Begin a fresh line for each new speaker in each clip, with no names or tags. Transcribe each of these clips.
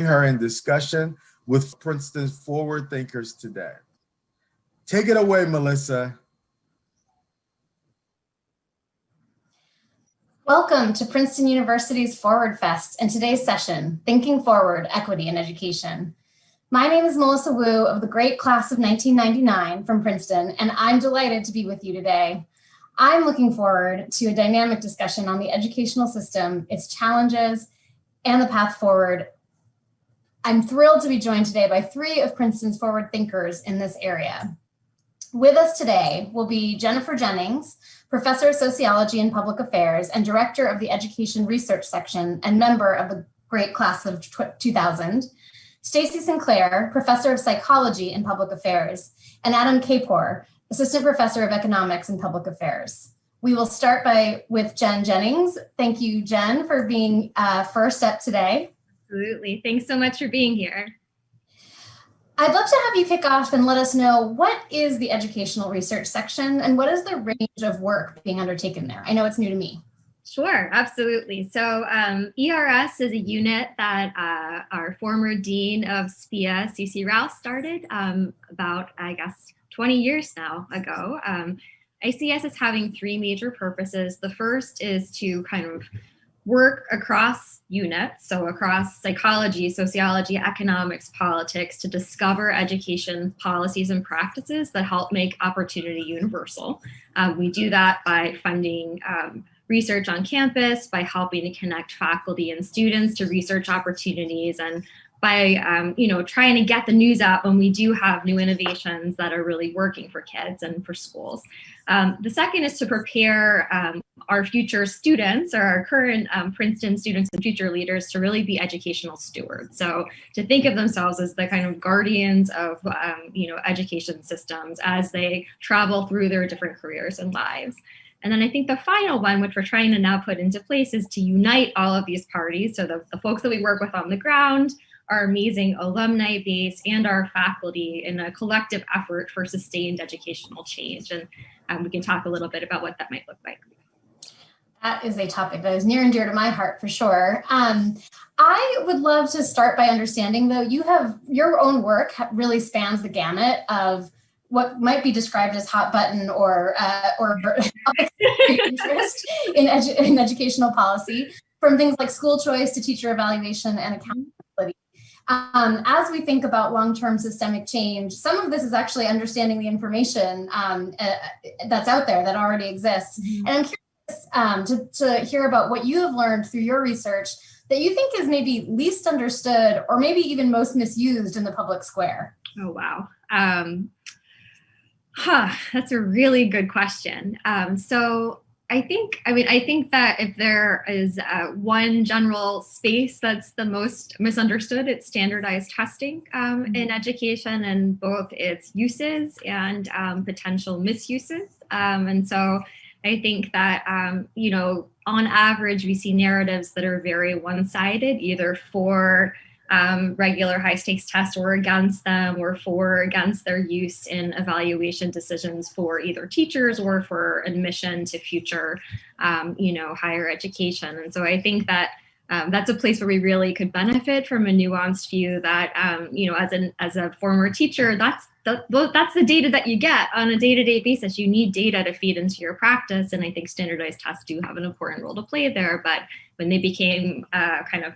her in discussion with Princeton's forward thinkers today. Take it away, Melissa.
Welcome to Princeton University's Forward Fest and today's session, Thinking Forward, Equity in Education. My name is Melissa Wu of the great class of 1999 from Princeton, and I'm delighted to be with you today. I'm looking forward to a dynamic discussion on the educational system, its challenges, and the path forward. I'm thrilled to be joined today by three of Princeton's forward thinkers in this area. With us today will be Jennifer Jennings, Professor of Sociology and Public Affairs and Director of the Education Research Section and member of the great class of 2000, Staci Sinclair, Professor of Psychology and Public Affairs, and Adam Kapor, Assistant Professor of Economics and Public Affairs. We will start with Jen Jennings. Thank you, Jen, for being first up today.
Absolutely. Thanks so much for being here.
I'd love to have you kick off and let us know what is the Educational Research Section and what is the range of work being undertaken there? I know it's new to me.
Sure, absolutely. So ERS is a unit that our former Dean of SPIA, C.C. Rouse, started about, I guess, 20 years now ago. I see us as having three major purposes. The first is to kind of work across units, so across psychology, sociology, economics, politics, to discover education policies and practices that help make opportunity universal. We do that by funding research on campus, by helping to connect faculty and students to research opportunities, and by trying to get the news out when we do have new innovations that are really working for kids and for schools. The second is to prepare our future students, or our current Princeton students and future leaders, to really be educational stewards. So to think of themselves as the kind of guardians of education systems as they travel through their different careers and lives. And then I think the final one, which we're trying to now put into place, is to unite all of these parties. So the folks that we work with on the ground, our amazing alumni base, and our faculty in a collective effort for sustained educational change. And we can talk a little bit about what that might look like.
That is a topic that is near and dear to my heart, for sure. I would love to start by understanding, though, your own work really spans the gamut of what might be described as hot button or interest in educational policy, from things like school choice to teacher evaluation and accountability. As we think about long-term systemic change, some of this is actually understanding the information that's out there that already exists. Mm-hmm. And I'm curious to hear about what you have learned through your research that you think is maybe least understood or maybe even most misused in the public square.
Oh, wow. That's a really good question. So I think that if there is one general space that's the most misunderstood, it's standardized testing in education, and both its uses and potential misuses. And so I think that, on average, we see narratives that are very one-sided, either for regular high-stakes tests or against them, or for or against their use in evaluation decisions for either teachers or for admission to future, higher education. And so I think that that's a place where we really could benefit from a nuanced view that, as a former teacher, that's the data that you get on a day-to-day basis. You need data to feed into your practice, and I think standardized tests do have an important role to play there. But when they became kind of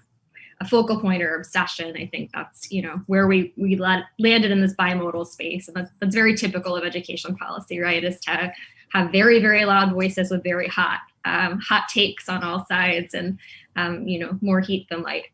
a focal point or obsession, I think that's where we landed in this bimodal space, and that's very typical of education policy, right? Is to have very, very loud voices with very hot takes on all sides, and more heat than light.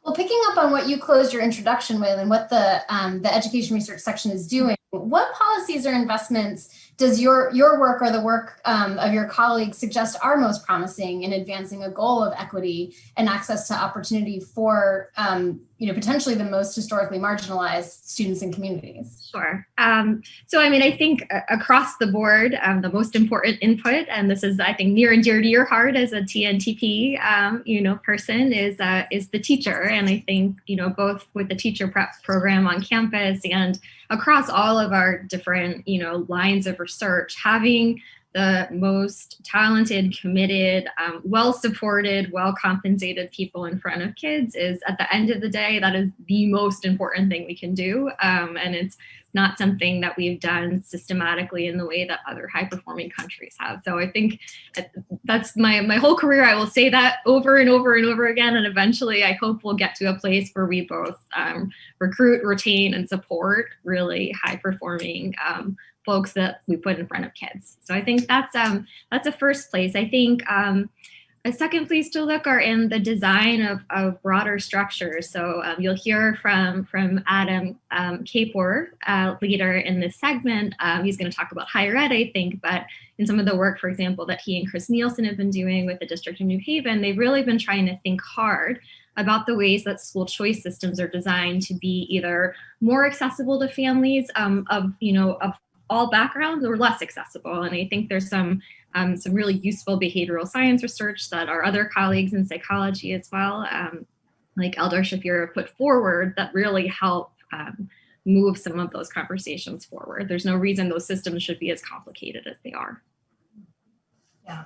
Well, picking up on what you closed your introduction with and what the Education Research Section is doing, what policies or investments does your work or the work of your colleagues suggest are most promising in advancing a goal of equity and access to opportunity for potentially the most historically marginalized students and communities?
Sure. So I think across the board, the most important input, and this is, I think, near and dear to your heart as a TNTP person, is the teacher. And I think both with the teacher prep program on campus and across all of our different lines of research, having the most talented, committed, well-supported, well-compensated people in front of kids is, at the end of the day, that is the most important thing we can do. And it's not something that we've done systematically in the way that other high-performing countries have. So I think that's my whole career. I will say that over and over and over again. And eventually, I hope we'll get to a place where we both recruit, retain, and support really high-performing folks that we put in front of kids. So I think that's a first place. I think a second place to look are in the design of broader structures. So you'll hear from Adam Kapor later in this segment. He's going to talk about higher ed, I think, but in some of the work, for example, that he and Chris Nielsen have been doing with the District of New Haven, they've really been trying to think hard about the ways that school choice systems are designed to be either more accessible to families of all backgrounds or less accessible. And I think there's some really useful behavioral science research that our other colleagues in psychology as well, like Eldar Shapiro, put forward that really help move some of those conversations forward. There's no reason those systems should be as complicated as they are.
Yeah.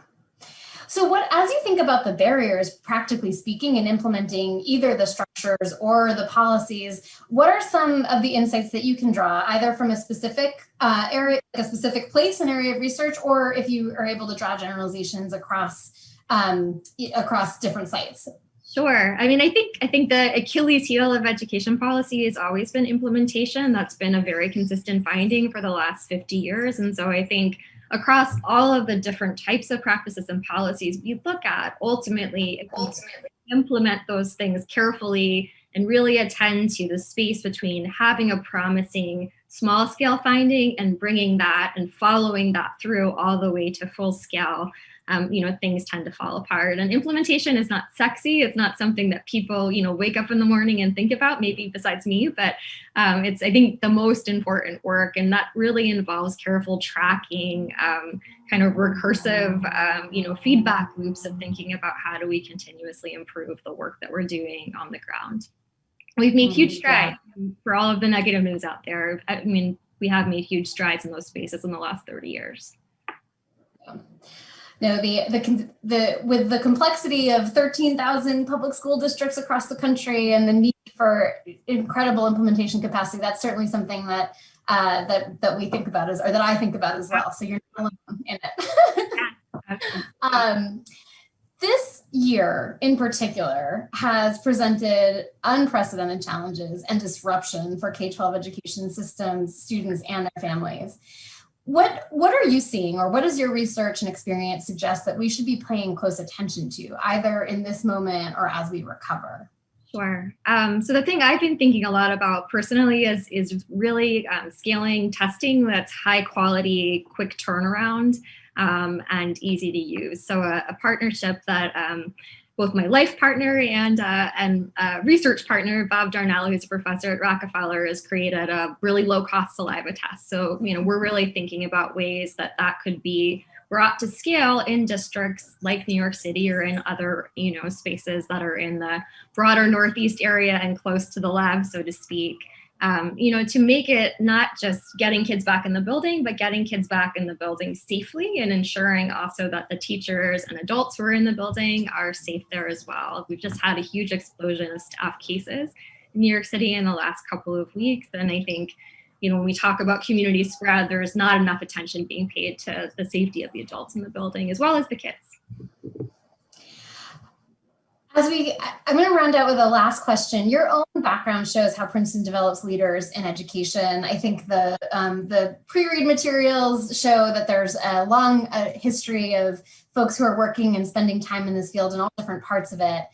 So as you think about the barriers, practically speaking, in implementing either the structures or the policies, what are some of the insights that you can draw, either from a specific area, like a specific place, an area of research, or if you are able to draw generalizations across different sites?
Sure. I mean, I think the Achilles heel of education policy has always been implementation. That's been a very consistent finding for the last 50 years. And so I think across all of the different types of practices and policies we look at, ultimately implement those things carefully and really attend to the space between having a promising small scale finding and bringing that and following that through all the way to full scale. Things tend to fall apart, and implementation is not sexy. It's not something that people, wake up in the morning and think about, maybe besides me, but it's, I think, the most important work. And that really involves careful tracking, kind of recursive, feedback loops of thinking about how do we continuously improve the work that we're doing on the ground. We've made huge strides for all of the negative news out there. I mean, we have made huge strides in those spaces in the last 30 years.
No, with the complexity of 13,000 public school districts across the country and the need for incredible implementation capacity, that's certainly something that we think about or that I think about as well. So you're not alone in it. This year in particular has presented unprecedented challenges and disruption for K-12 education systems, students, and their families. What are you seeing, or what does your research and experience suggest that we should be paying close attention to, either in this moment or as we recover?
Sure. So the thing I've been thinking a lot about personally is really scaling testing that's high quality, quick turnaround, and easy to use. So a partnership that both my life partner and research partner, Bob Darnell, who's a professor at Rockefeller, has created a really low-cost saliva test. So, we're really thinking about ways that could be brought to scale in districts like New York City or in other, spaces that are in the broader Northeast area and close to the lab, so to speak. To make it not just getting kids back in the building, but getting kids back in the building safely and ensuring also that the teachers and adults who are in the building are safe there as well. We've just had a huge explosion of staff cases in New York City in the last couple of weeks. And I think, when we talk about community spread, there's not enough attention being paid to the safety of the adults in the building as well as the kids.
I'm going to round out with a last question. Your own background shows how Princeton develops leaders in education. I think the pre-read materials show that there's a long history of folks who are working and spending time in this field in all different parts of it.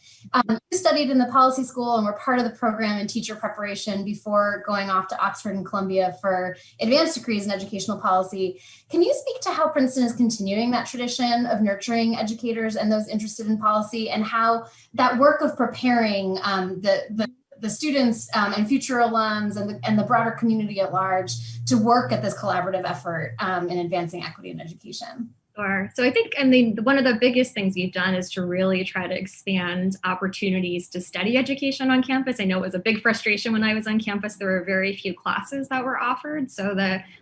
You studied in the policy school and were part of the program in teacher preparation before going off to Oxford and Columbia for advanced degrees in educational policy. Can you speak to how Princeton is continuing that tradition of nurturing educators and those interested in policy, and how that work of preparing the students and future alums and the broader community at large to work at this collaborative effort in advancing equity in education?
Sure. So I think, one of the biggest things we've done is to really try to expand opportunities to study education on campus. I know it was a big frustration when I was on campus. There were very few classes that were offered. So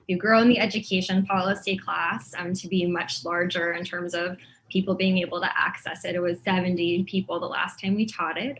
we've grown the education policy class to be much larger in terms of people being able to access it. It was 70 people the last time we taught it.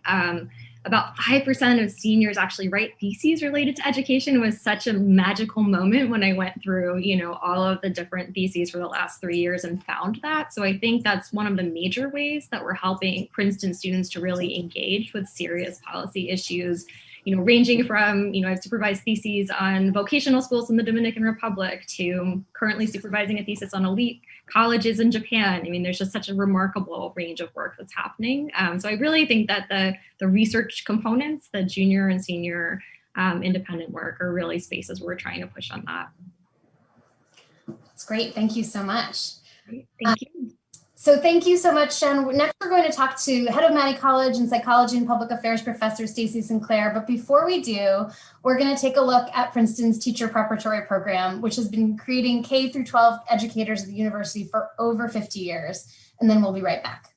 About 5% of seniors actually write theses related to education. It was such a magical moment when I went through, all of the different theses for the last 3 years and found that. So I think that's one of the major ways that we're helping Princeton students to really engage with serious policy issues, ranging from, I've supervised theses on vocational schools in the Dominican Republic to currently supervising a thesis on elite colleges in Japan. There's just such a remarkable range of work that's happening. So I really think that the research components, the junior and senior independent work are really spaces where we're trying to push on that.
That's great. Thank you so much.
Great. Thank you.
So thank you so much, Jen. Next, we're going to talk to Head of Mattey College and Psychology and Public Affairs Professor Staci Sinclair. But before we do, we're going to take a look at Princeton's teacher preparatory program, which has been creating K through 12 educators at the university for over 50 years. And then we'll be right back.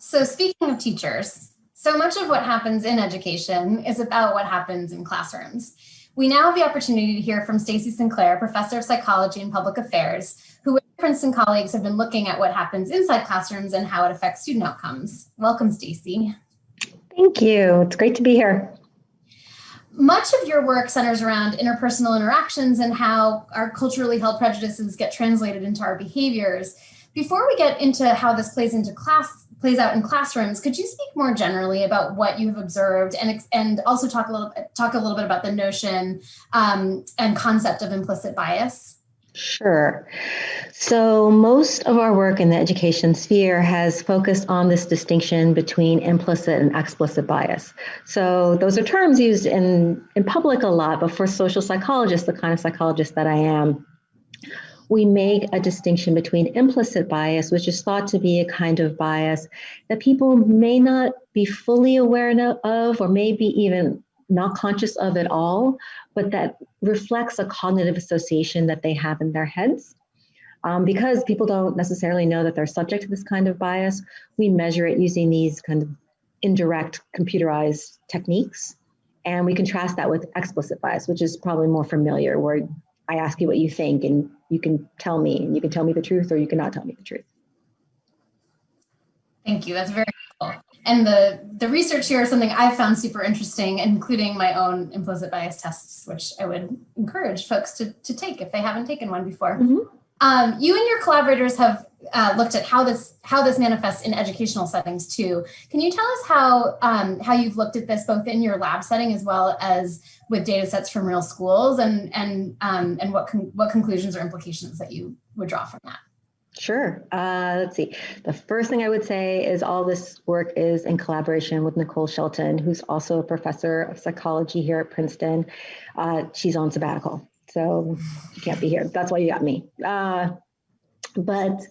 So speaking of teachers, so much of what happens in education is about what happens in classrooms. We now have the opportunity to hear from Staci Sinclair, Professor of Psychology and Public Affairs, who with Princeton colleagues have been looking at what happens inside classrooms and how it affects student outcomes. Welcome, Staci.
Thank you. It's great to be here.
Much of your work centers around interpersonal interactions and how our culturally held prejudices get translated into our behaviors. Before we get into how this plays out in classrooms, could you speak more generally about what you've observed and also talk a little bit about the notion and concept of implicit bias?
Sure. So most of our work in the education sphere has focused on this distinction between implicit and explicit bias. So those are terms used in public a lot, but for social psychologists, the kind of psychologist that I am, we make a distinction between implicit bias, which is thought to be a kind of bias that people may not be fully aware of, or maybe even not conscious of at all, but that reflects a cognitive association that they have in their heads. Because people don't necessarily know that they're subject to this kind of bias, we measure it using these kind of indirect computerized techniques. And we contrast that with explicit bias, which is probably more familiar, where I ask you what you think and you can tell me, and you can tell me the truth or you cannot tell me the truth.
Thank you. That's very helpful. And the research here is something I've found super interesting, including my own implicit bias tests, which I would encourage folks to take if they haven't taken one before. Mm-hmm. You and your collaborators have looked at how this manifests in educational settings too. Can you tell us how you've looked at this both in your lab setting as well as with data sets from real schools, and what conclusions or implications that you would draw from that?
Sure. Let's see. The first thing I would say is all this work is in collaboration with Nicole Shelton, who's also a professor of psychology here at Princeton. She's on sabbatical, so she can't be here. That's why you got me. But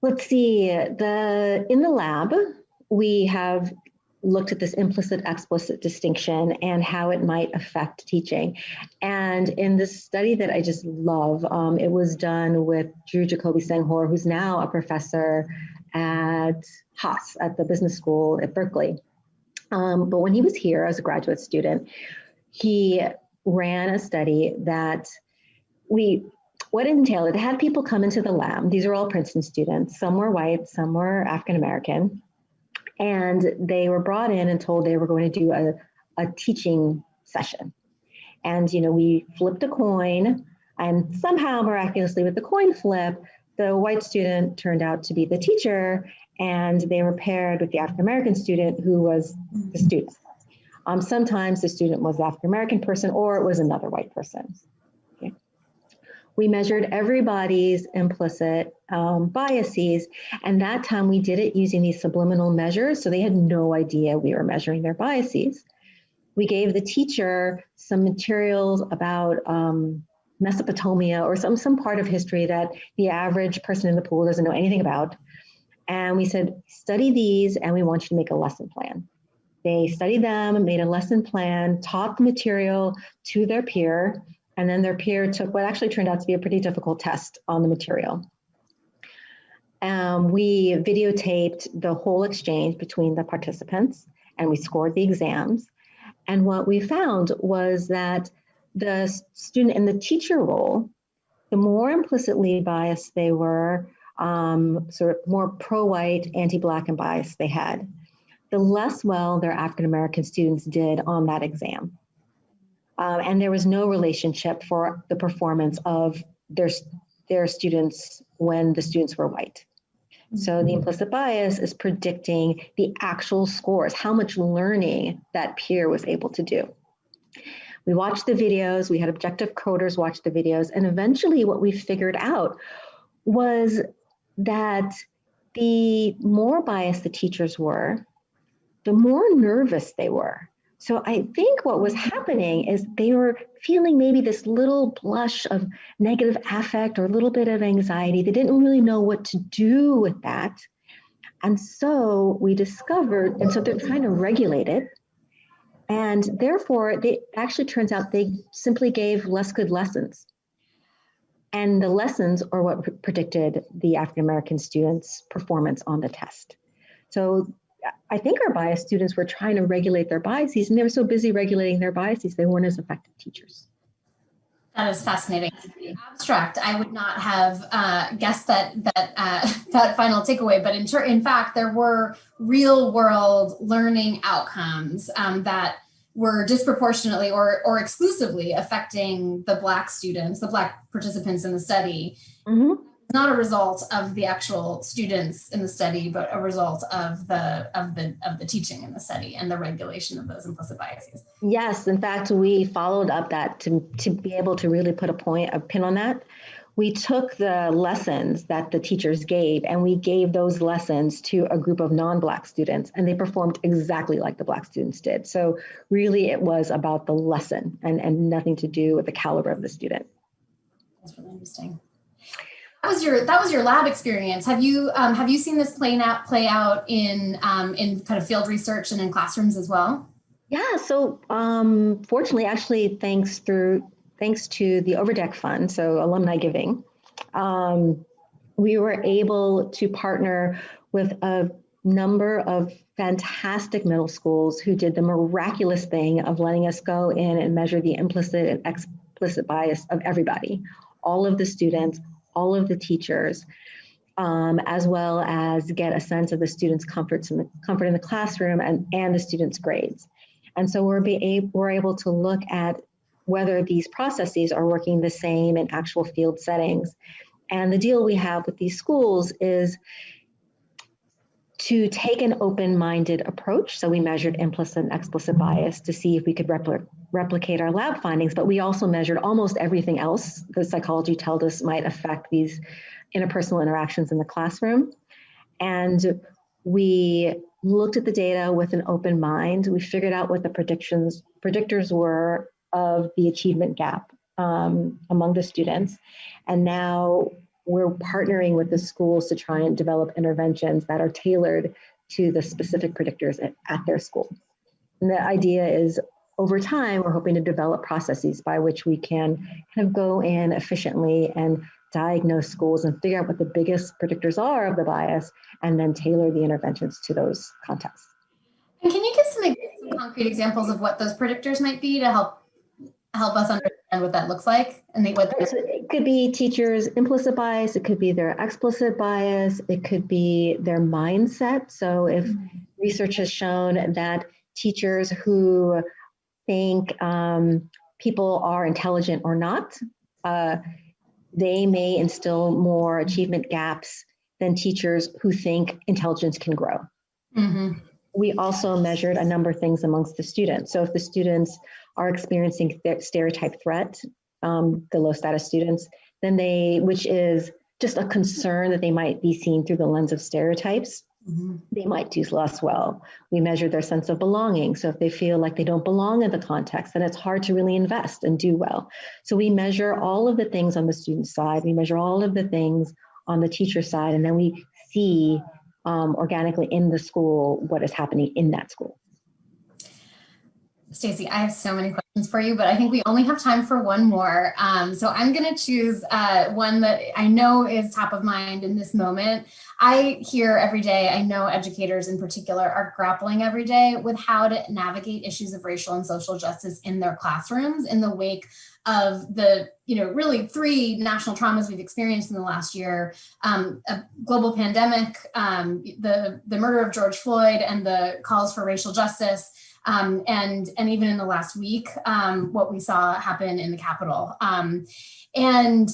let's see. In the lab, we have looked at this implicit-explicit distinction and how it might affect teaching. And in this study that I just love, it was done with Drew Jacoby Senghor, who's now a professor at Haas at the business school at Berkeley. But when he was here as a graduate student, he ran a study that what it entailed, it had people come into the lab. These are all Princeton students. Some were white, some were African-American. And they were brought in and told they were going to do a teaching session. And, we flipped a coin, and somehow miraculously with the coin flip, the white student turned out to be the teacher, and they were paired with the African-American student who was the student. Sometimes the student was the African-American person, or it was another white person. We measured everybody's implicit biases, and that time we did it using these subliminal measures, so they had no idea we were measuring their biases. We gave the teacher some materials about Mesopotamia or some part of history that the average person in the pool doesn't know anything about. And we said, study these, and we want you to make a lesson plan. They studied them, made a lesson plan, taught the material to their peer, and then their peer took what actually turned out to be a pretty difficult test on the material. We videotaped the whole exchange between the participants, and we scored the exams. And what we found was that the student in the teacher role, the more implicitly biased they were, sort of more pro-white, anti-Black and biased they had, the less well their African-American students did on that exam. And there was no relationship for the performance of their students when the students were white. So the implicit bias is predicting the actual scores, how much learning that peer was able to do. We watched the videos, we had objective coders watch the videos, and eventually what we figured out was that the more biased the teachers were, the more nervous they were. So I think what was happening is they were feeling maybe this little blush of negative affect or a little bit of anxiety. They didn't really know what to do with that. And so we discovered, and so they're trying to regulate it. And therefore, it actually turns out they simply gave less good lessons. And the lessons are what predicted the African-American students' performance on the test. So I think our biased students were trying to regulate their biases, and they were so busy regulating their biases, they weren't as effective teachers.
That is fascinating. Abstract, I would not have guessed that final takeaway, but in fact, there were real world learning outcomes that were disproportionately or exclusively affecting the Black students, the Black participants in the study. Mm-hmm. Not a result of the actual students in the study, but a result of the teaching in the study and the regulation of those implicit biases. Yes, in fact, we followed up that to be able to really put a pin on that. We took the lessons that the teachers gave and we gave those lessons to a group of non-Black students, and they performed exactly like the Black students did. So really it was about the lesson and nothing to do with the caliber of the student. That's really interesting. That was your lab experience. Have you seen this play out in kind of field research and in classrooms as well?
Yeah, so fortunately, actually, thanks to the Overdeck Fund, so alumni giving, we were able to partner with a number of fantastic middle schools who did the miraculous thing of letting us go in and measure the implicit and explicit bias of everybody, all of the students, all of the teachers, as well as get a sense of the students' comfort in the classroom and the students' grades. And so we're able to look at whether these processes are working the same in actual field settings. And the deal we have with these schools is to take an open-minded approach. So we measured implicit and explicit bias to see if we could replicate our lab findings, but we also measured almost everything else that psychology tells us might affect these interpersonal interactions in the classroom. And we looked at the data with an open mind. We figured out what the predictors were of the achievement gap among the students. And now we're partnering with the schools to try and develop interventions that are tailored to the specific predictors at their school. And the idea is, over time, we're hoping to develop processes by which we can kind of go in efficiently and diagnose schools and figure out what the biggest predictors are of the bias, and then tailor the interventions to those contexts.
And can you give some concrete examples of what those predictors might be to help us understand what that looks like? And
So it could be teachers' implicit bias, it could be their explicit bias, it could be their mindset. So if research has shown that teachers who think people are intelligent or not, they may instill more achievement gaps than teachers who think intelligence can grow. Mm-hmm. We also measured a number of things amongst the students. So if the students are experiencing stereotype threat, the low status students, then which is just a concern that they might be seen through the lens of stereotypes, they might do less well. We measured their sense of belonging. So if they feel like they don't belong in the context, then it's hard to really invest and do well. So we measure all of the things on the student side. We measure all of the things on the teacher side, and then we see organically in the school what is happening in that school.
Stacey, I have so many questions for you, but I think we only have time for one more. So I'm going to choose one that I know is top of mind in this moment. I hear every day, I know educators in particular are grappling every day with how to navigate issues of racial and social justice in their classrooms in the wake of the, really 3 national traumas we've experienced in the last year, a global pandemic, the murder of George Floyd, and the calls for racial justice. And even in the last week, what we saw happen in the Capitol. And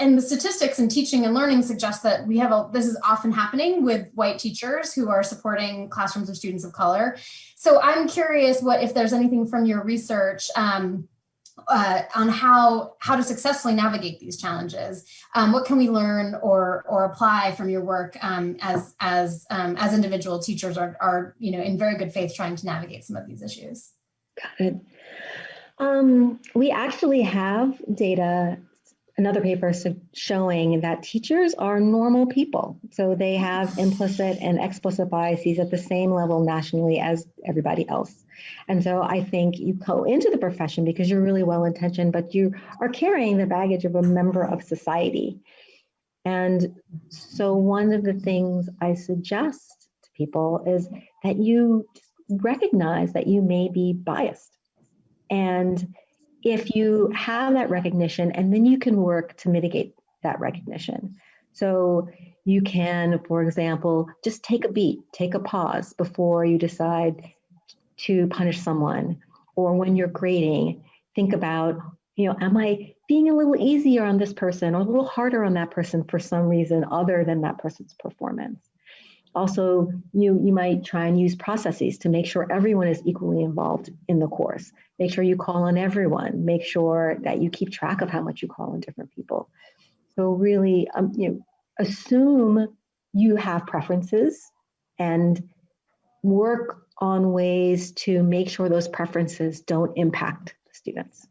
the statistics in teaching and learning suggest that this is often happening with white teachers who are supporting classrooms of students of color. So I'm curious if there's anything from your research on how to successfully navigate these challenges. What can we learn or apply from your work as individual teachers are in very good faith trying to navigate some of these issues?
Got it. We actually have data, another paper showing that teachers are normal people. So they have implicit and explicit biases at the same level nationally as everybody else. And so I think you go into the profession because you're really well-intentioned, but you are carrying the baggage of a member of society. And so one of the things I suggest to people is that you recognize that you may be biased. And if you have that recognition, and then you can work to mitigate that recognition. So you can, for example, just take a beat, take a pause before you decide to punish someone. Or when you're grading, think about, am I being a little easier on this person or a little harder on that person for some reason other than that person's performance? Also, you might try and use processes to make sure everyone is equally involved in the course. Make sure you call on everyone. Make sure that you keep track of how much you call on different people. So really, assume you have preferences and work on ways to make sure those preferences don't impact the students.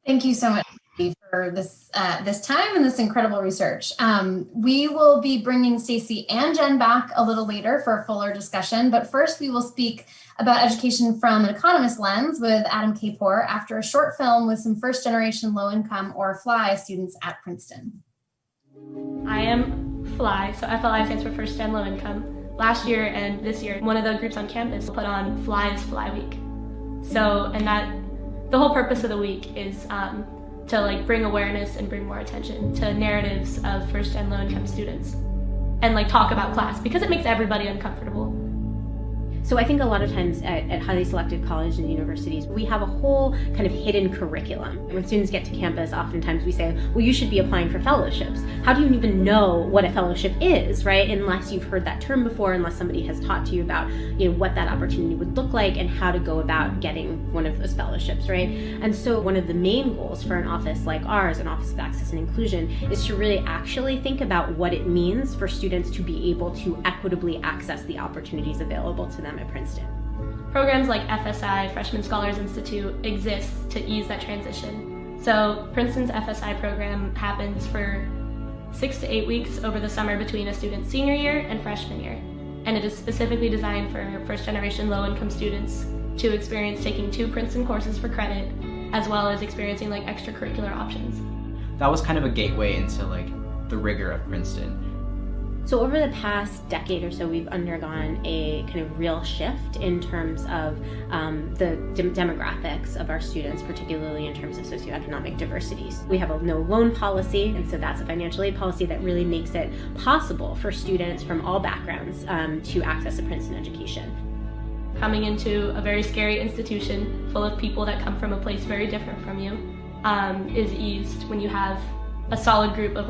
Thank you so much. for this time and this incredible research. We will be bringing Stacy and Jen back a little later for a fuller discussion, but first we will speak about education from an Economist Lens with Adam Kapor after a short film with some first generation low income or FLI students at Princeton.
I am FLI, so FLI stands for First Gen Low Income. Last year and this year, one of the groups on campus put on FLI's Fly Week. The whole purpose of the week is to bring awareness and bring more attention to narratives of first gen low income students and talk about class because it makes everybody uncomfortable.
So I think a lot of times at highly selected colleges and universities, we have a whole kind of hidden curriculum. When students get to campus, oftentimes we say, well, you should be applying for fellowships. How do you even know what a fellowship is, right? Unless you've heard that term before, unless somebody has taught to you about, what that opportunity would look like and how to go about getting one of those fellowships, right? And so one of the main goals for an office like ours, an Office of Access and Inclusion, is to really actually think about what it means for students to be able to equitably access the opportunities available to them at Princeton.
Programs like FSI, Freshman Scholars Institute, exist to ease that transition. So Princeton's FSI program happens for 6 to 8 weeks over the summer between a student's senior year and freshman year. And it is specifically designed for first generation low income students to experience taking 2 Princeton courses for credit, as well as experiencing extracurricular options.
That was kind of a gateway into the rigor of Princeton.
So over the past decade or so, we've undergone a kind of real shift in terms of the demographics of our students, particularly in terms of socioeconomic diversities. We have a no loan policy, and so that's a financial aid policy that really makes it possible for students from all backgrounds to access a Princeton education.
Coming into a very scary institution full of people that come from a place very different from you is eased when you have a solid group of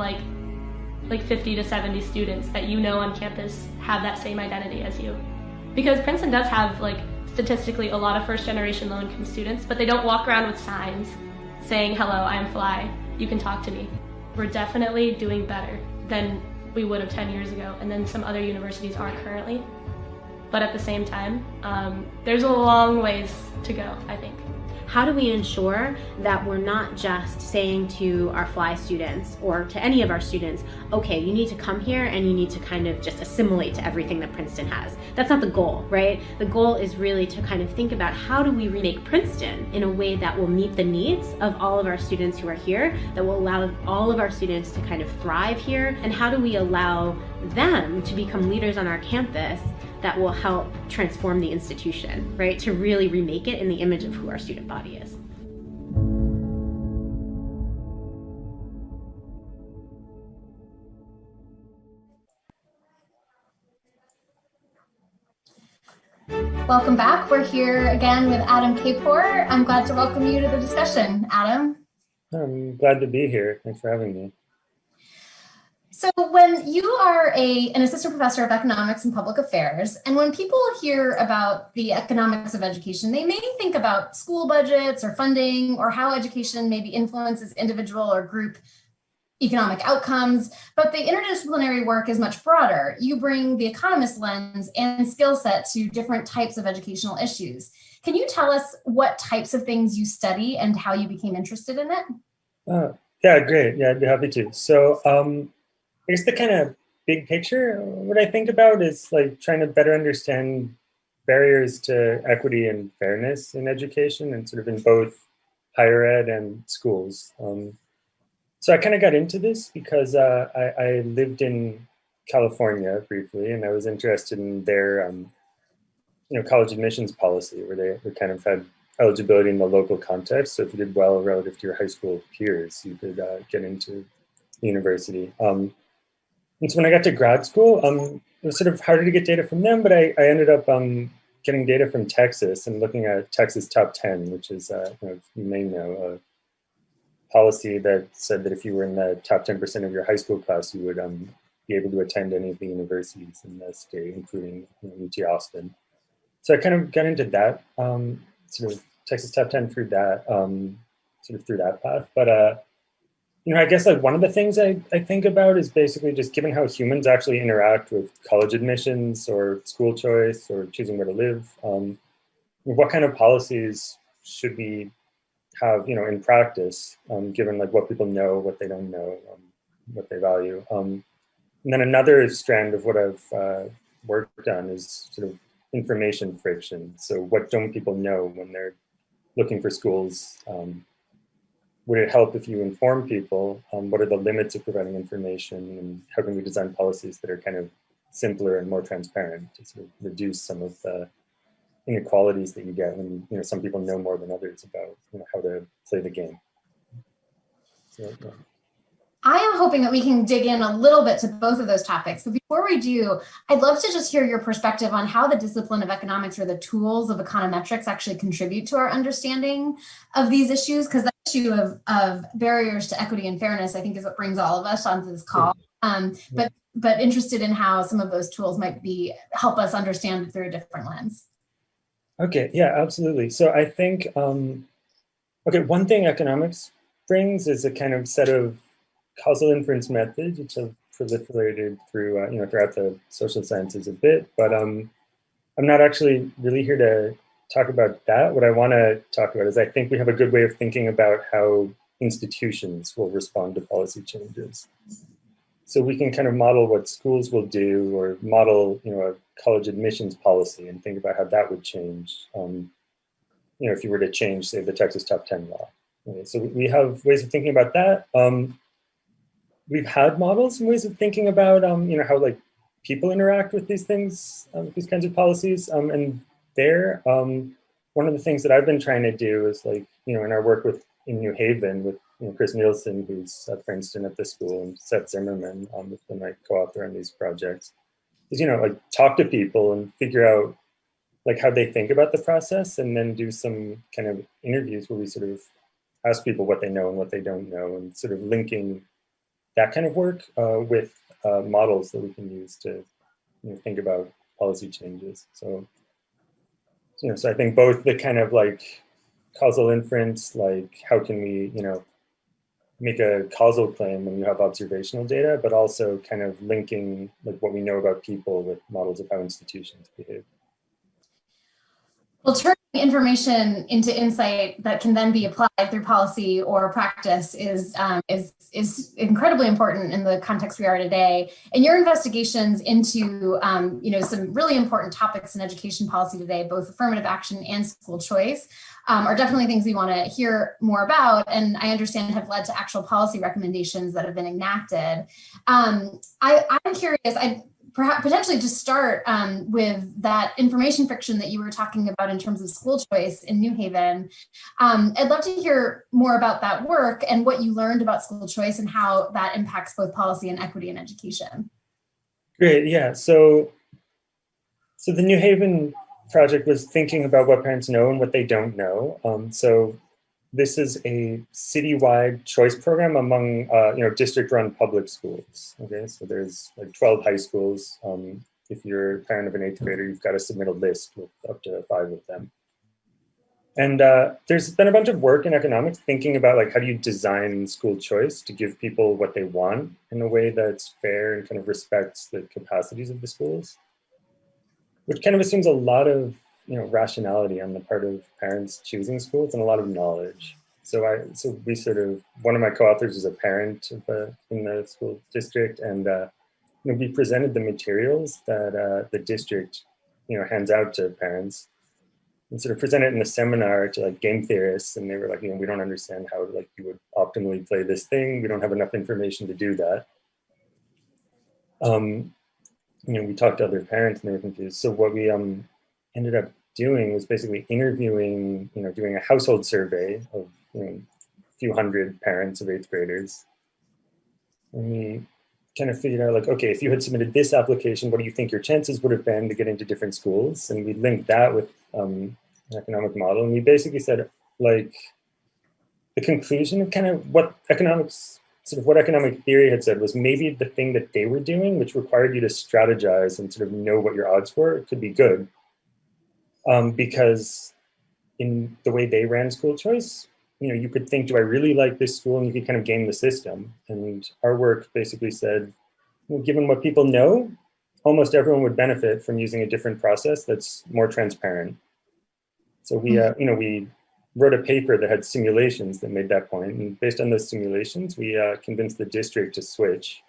50 to 70 students that on campus have that same identity as you. Because Princeton does have statistically a lot of first generation low income students, but they don't walk around with signs saying, hello, I'm FLI, you can talk to me. We're definitely doing better than we would have 10 years ago, and then some other universities are currently. But at the same time, there's a long ways to go, I think.
How do we ensure that we're not just saying to our FLI students or to any of our students, okay, you need to come here and you need to kind of just assimilate to everything that Princeton has? That's not the goal, right? The goal is really to kind of think about how do we remake Princeton in a way that will meet the needs of all of our students who are here, that will allow all of our students to kind of thrive here, and how do we allow them to become leaders on our campus that will help transform the institution, right? To really remake it in the image of who our student body is.
Welcome back. We're here again with Adam Kapor. I'm glad to welcome you to the discussion, Adam.
I'm glad to be here. Thanks for having me.
So when you are an assistant professor of economics and public affairs, and when people hear about the economics of education, they may think about school budgets or funding or how education maybe influences individual or group economic outcomes, but the interdisciplinary work is much broader. You bring the Economist lens and skill set to different types of educational issues. Can you tell us what types of things you study and how you became interested in it?
Yeah, great. Yeah, I'd be happy to. So I guess the kind of big picture, what I think about is trying to better understand barriers to equity and fairness in education and sort of in both higher ed and schools. So I kind of got into this because I lived in California briefly, and I was interested in their college admissions policy, where they kind of had eligibility in the local context. So if you did well relative to your high school peers, you could get into university. And so when I got to grad school, it was sort of harder to get data from them, but I ended up getting data from Texas and looking at Texas Top 10, which is, you may know, a policy that said that if you were in the top 10% of your high school class, you would be able to attend any of the universities in the state, including UT Austin. So I kind of got into that, sort of Texas Top 10 through that, sort of through that path. But I guess one of the things I think about is basically just given how humans actually interact with college admissions or school choice or choosing where to live, what kind of policies should we have, in practice, given like what people know, what they don't know, what they value. And then another strand of what I've worked on is sort of information friction. So what don't people know when they're looking for schools? Would it help if you inform people? What are the limits of providing information, and how can we design policies that are kind of simpler and more transparent to sort of reduce some of the inequalities that you get when some people know more than others about how to play the game. So, yeah.
I am hoping that we can dig in a little bit to both of those topics. But before we do, I'd love to just hear your perspective on how the discipline of economics or the tools of econometrics actually contribute to our understanding of these issues, because the issue of barriers to equity and fairness, I think, is what brings all of us onto this call. But interested in how some of those tools might help us understand it through a different lens.
Okay, yeah, absolutely. So I think, one thing economics brings is a kind of set of causal inference methods, which have proliferated through, throughout the social sciences a bit, but I'm not actually really here to talk about that. What I want to talk about is I think we have a good way of thinking about how institutions will respond to policy changes. So we can kind of model what schools will do, or model, a college admissions policy and think about how that would change, if you were to change, say, the Texas Top 10 law. Okay, so we have ways of thinking about that. We've had models and ways of thinking about, how like people interact with these things, these kinds of policies. And there, one of the things that I've been trying to do is like, in our work in New Haven with Chris Nielsen, who's at Princeton at the school, and Seth Zimmerman, who's been my co-author on these projects, is, like talk to people and figure out like how they think about the process, and then do some kind of interviews where we sort of ask people what they know and what they don't know, and sort of linking that kind of work with models that we can use to think about policy changes. So, so I think both the kind of like causal inference, like how can we, make a causal claim when you have observational data, but also kind of linking like what we know about people with models of how institutions behave.
Well, turning information into insight that can then be applied through policy or practice is incredibly important in the context we are today. And your investigations into some really important topics in education policy today, both affirmative action and school choice, are definitely things we want to hear more about, and I understand have led to actual policy recommendations that have been enacted. I'm curious. Perhaps potentially to start with that information friction that you were talking about in terms of school choice in New Haven. I'd love to hear more about that work and what you learned about school choice and how that impacts both policy and equity in education. Great,
yeah. So the New Haven project was thinking about what parents know and what they don't know. So this is a citywide choice program among district-run public schools. Okay, so there's like 12 high schools. If you're a parent of an 8th grader, you've got to submit a list with up to 5 of them. And there's been a bunch of work in economics thinking about like how do you design school choice to give people what they want in a way that's fair and kind of respects the capacities of the schools, which kind of assumes a lot of rationality on the part of parents choosing schools and a lot of knowledge. So we sort of, one of my co-authors is a parent in the school district, and we presented the materials that the district hands out to parents, and sort of presented it in a seminar to like game theorists, and they were like, we don't understand how like you would optimally play this thing. We don't have enough information to do that. We talked to other parents and they were confused. So what we ended up doing was basically interviewing, doing a household survey of a few hundred parents of 8th graders. And we kind of figured out like, okay, if you had submitted this application, what do you think your chances would have been to get into different schools? And we linked that with an economic model. And we basically said like the conclusion of kind of what economics, sort of what economic theory had said was maybe the thing that they were doing, which required you to strategize and sort of know what your odds were, could be good. Because in the way they ran school choice, you could think, do I really like this school? And you could kind of game the system. And our work basically said, given what people know, almost everyone would benefit from using a different process that's more transparent. So we wrote a paper that had simulations that made that point. And based on those simulations, we convinced the district to switch.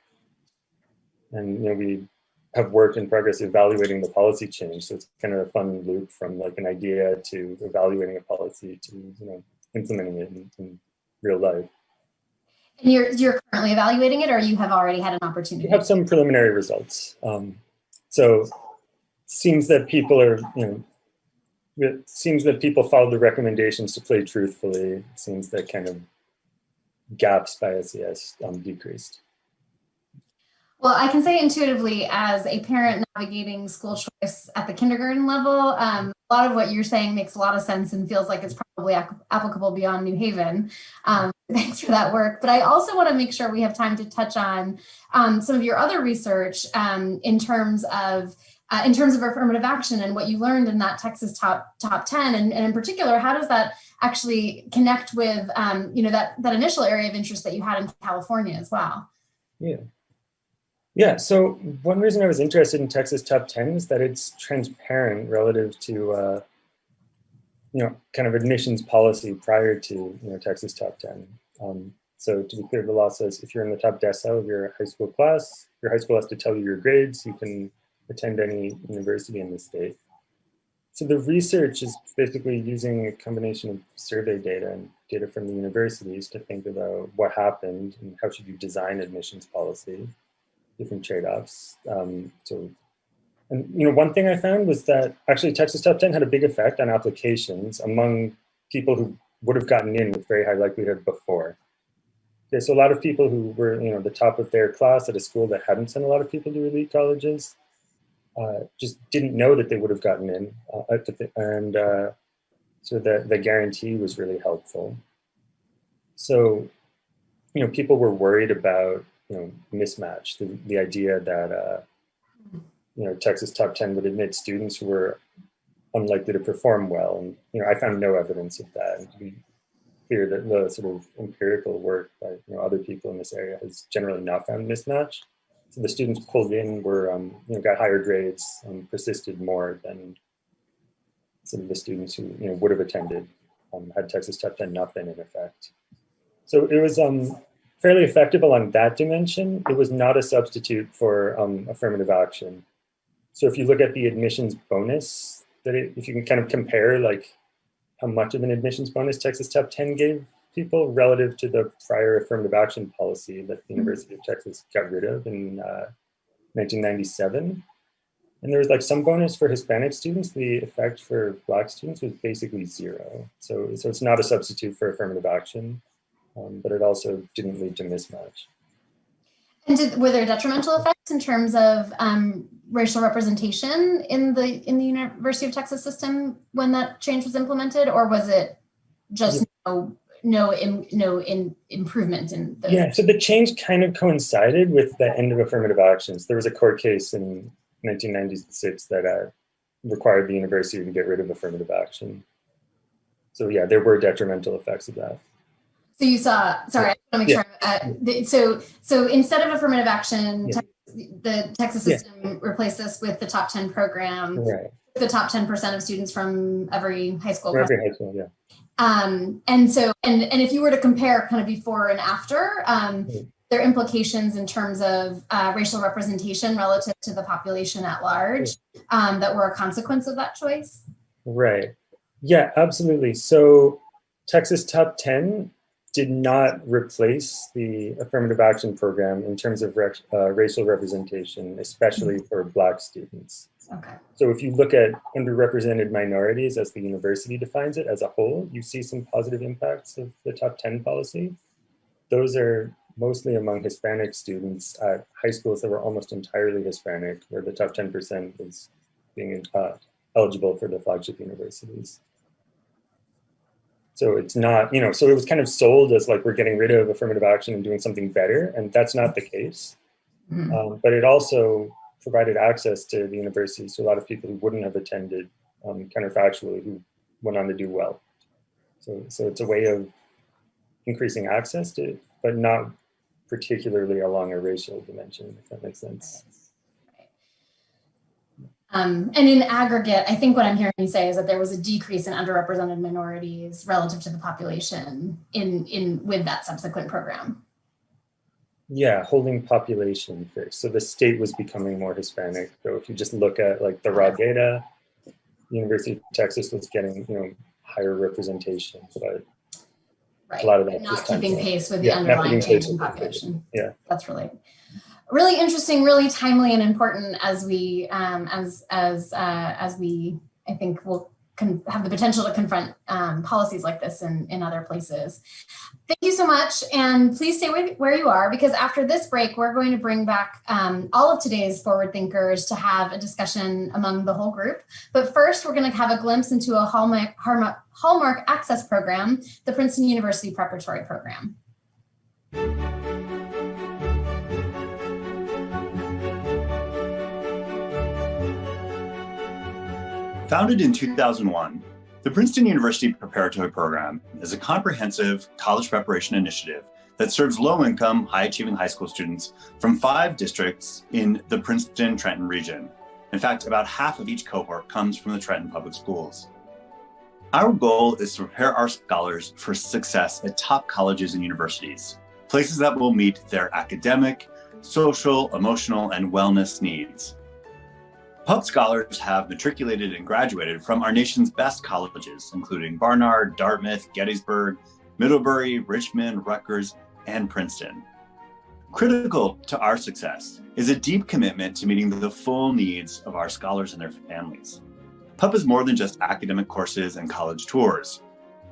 And we have work in progress evaluating the policy change. So it's kind of a fun loop from like an idea to evaluating a policy to implementing it in real life.
And you're currently evaluating it, or you have already had an opportunity?
We have some preliminary results. So it seems that people are, it seems that people followed the recommendations to play truthfully. It seems that kind of gaps by SES decreased.
Well, I can say intuitively, as a parent navigating school choice at the kindergarten level, a lot of what you're saying makes a lot of sense and feels like it's probably applicable beyond New Haven. Thanks for that work. But I also want to make sure we have time to touch on some of your other research in terms of affirmative action and what you learned in that Texas top 10, and in particular, how does that actually connect with that initial area of interest that you had in California as well?
Yeah, so one reason I was interested in Texas Top 10 is that it's transparent relative to, kind of admissions policy prior to, Texas Top 10. So to be clear, the law says if you're in the top decile of your high school class, your high school has to tell you your grades, you can attend any university in the state. So the research is basically using a combination of survey data and data from the universities to think about what happened and how should you design admissions policy. Different trade-offs. One thing I found was that actually Texas Top 10 had a big effect on applications among people who would have gotten in with very high likelihood before. Okay, so a lot of people who were, the top of their class at a school that hadn't sent a lot of people to elite colleges just didn't know that they would have gotten in, so the guarantee was really helpful. So, people were worried about mismatch, the idea that, Texas Top 10 would admit students who were unlikely to perform well. And, I found no evidence of that. And to be clear, that the sort of empirical work by, other people in this area has generally not found mismatch. So the students pulled in were, got higher grades and persisted more than some of the students who, would have attended had Texas Top 10 not been in effect. So it was, fairly effective along that dimension. It was not a substitute for affirmative action. So if you look at the admissions bonus, if you can kind of compare like how much of an admissions bonus Texas Top 10 gave people relative to the prior affirmative action policy that the University of Texas got rid of in 1997. And there was like some bonus for Hispanic students. The effect for Black students was basically zero. So it's not a substitute for affirmative action. But it also didn't lead to mismatch.
And were there detrimental effects in terms of racial representation in the University of Texas system when that change was implemented, or was it just no improvement in those?
Yeah, so the change kind of coincided with the end of affirmative actions. There was a court case in 1996 that required the university to get rid of affirmative action. So yeah, there were detrimental effects of that.
So you saw, sorry, I want to make sure. So instead of affirmative action, the Texas system replaced this with the top 10 program, the top 10% of students from every high school.
From every high school, yeah.
And if you were to compare kind of before and after, there are implications in terms of racial representation relative to the population at large that were a consequence of that choice?
Right. Yeah, absolutely. So Texas Top 10 did not replace the affirmative action program in terms of racial representation, especially for Black students.
Okay.
So if you look at underrepresented minorities as the university defines it as a whole, you see some positive impacts of the Top 10 policy. Those are mostly among Hispanic students at high schools that were almost entirely Hispanic, where the top 10% was being eligible for the flagship universities. So it's not, so it was kind of sold as like we're getting rid of affirmative action and doing something better, and that's not the case. But it also provided access to the universities to a lot of people who wouldn't have attended counterfactually, who went on to do well. So it's a way of increasing access to it, but not particularly along a racial dimension, if that makes sense.
And in aggregate, I think what I'm hearing you say is that there was a decrease in underrepresented minorities relative to the population with that subsequent program.
Yeah, holding population first. So the state was becoming more Hispanic. So if you just look at like the raw data, University of Texas was getting, higher representation, but
right.
A lot of that
not keeping pace with the
not
underlying
keeping
change
pace
in
with the
population.
Yeah,
that's really interesting, really timely and important as we I think will have the potential to confront policies like this in other places. Thank you so much, and please stay where you are, because after this break, we're going to bring back all of today's forward thinkers to have a discussion among the whole group. But first, we're going to have a glimpse into a Hallmark Access program, the Princeton University Preparatory Program.
Founded in 2001, the Princeton University Preparatory Program is a comprehensive college preparation initiative that serves low-income, high-achieving high school students from 5 districts in the Princeton-Trenton region. In fact, about half of each cohort comes from the Trenton Public Schools. Our goal is to prepare our scholars for success at top colleges and universities, places that will meet their academic, social, emotional, and wellness needs. PUP scholars have matriculated and graduated from our nation's best colleges, including Barnard, Dartmouth, Gettysburg, Middlebury, Richmond, Rutgers, and Princeton. Critical to our success is a deep commitment to meeting the full needs of our scholars and their families. PUP is more than just academic courses and college tours.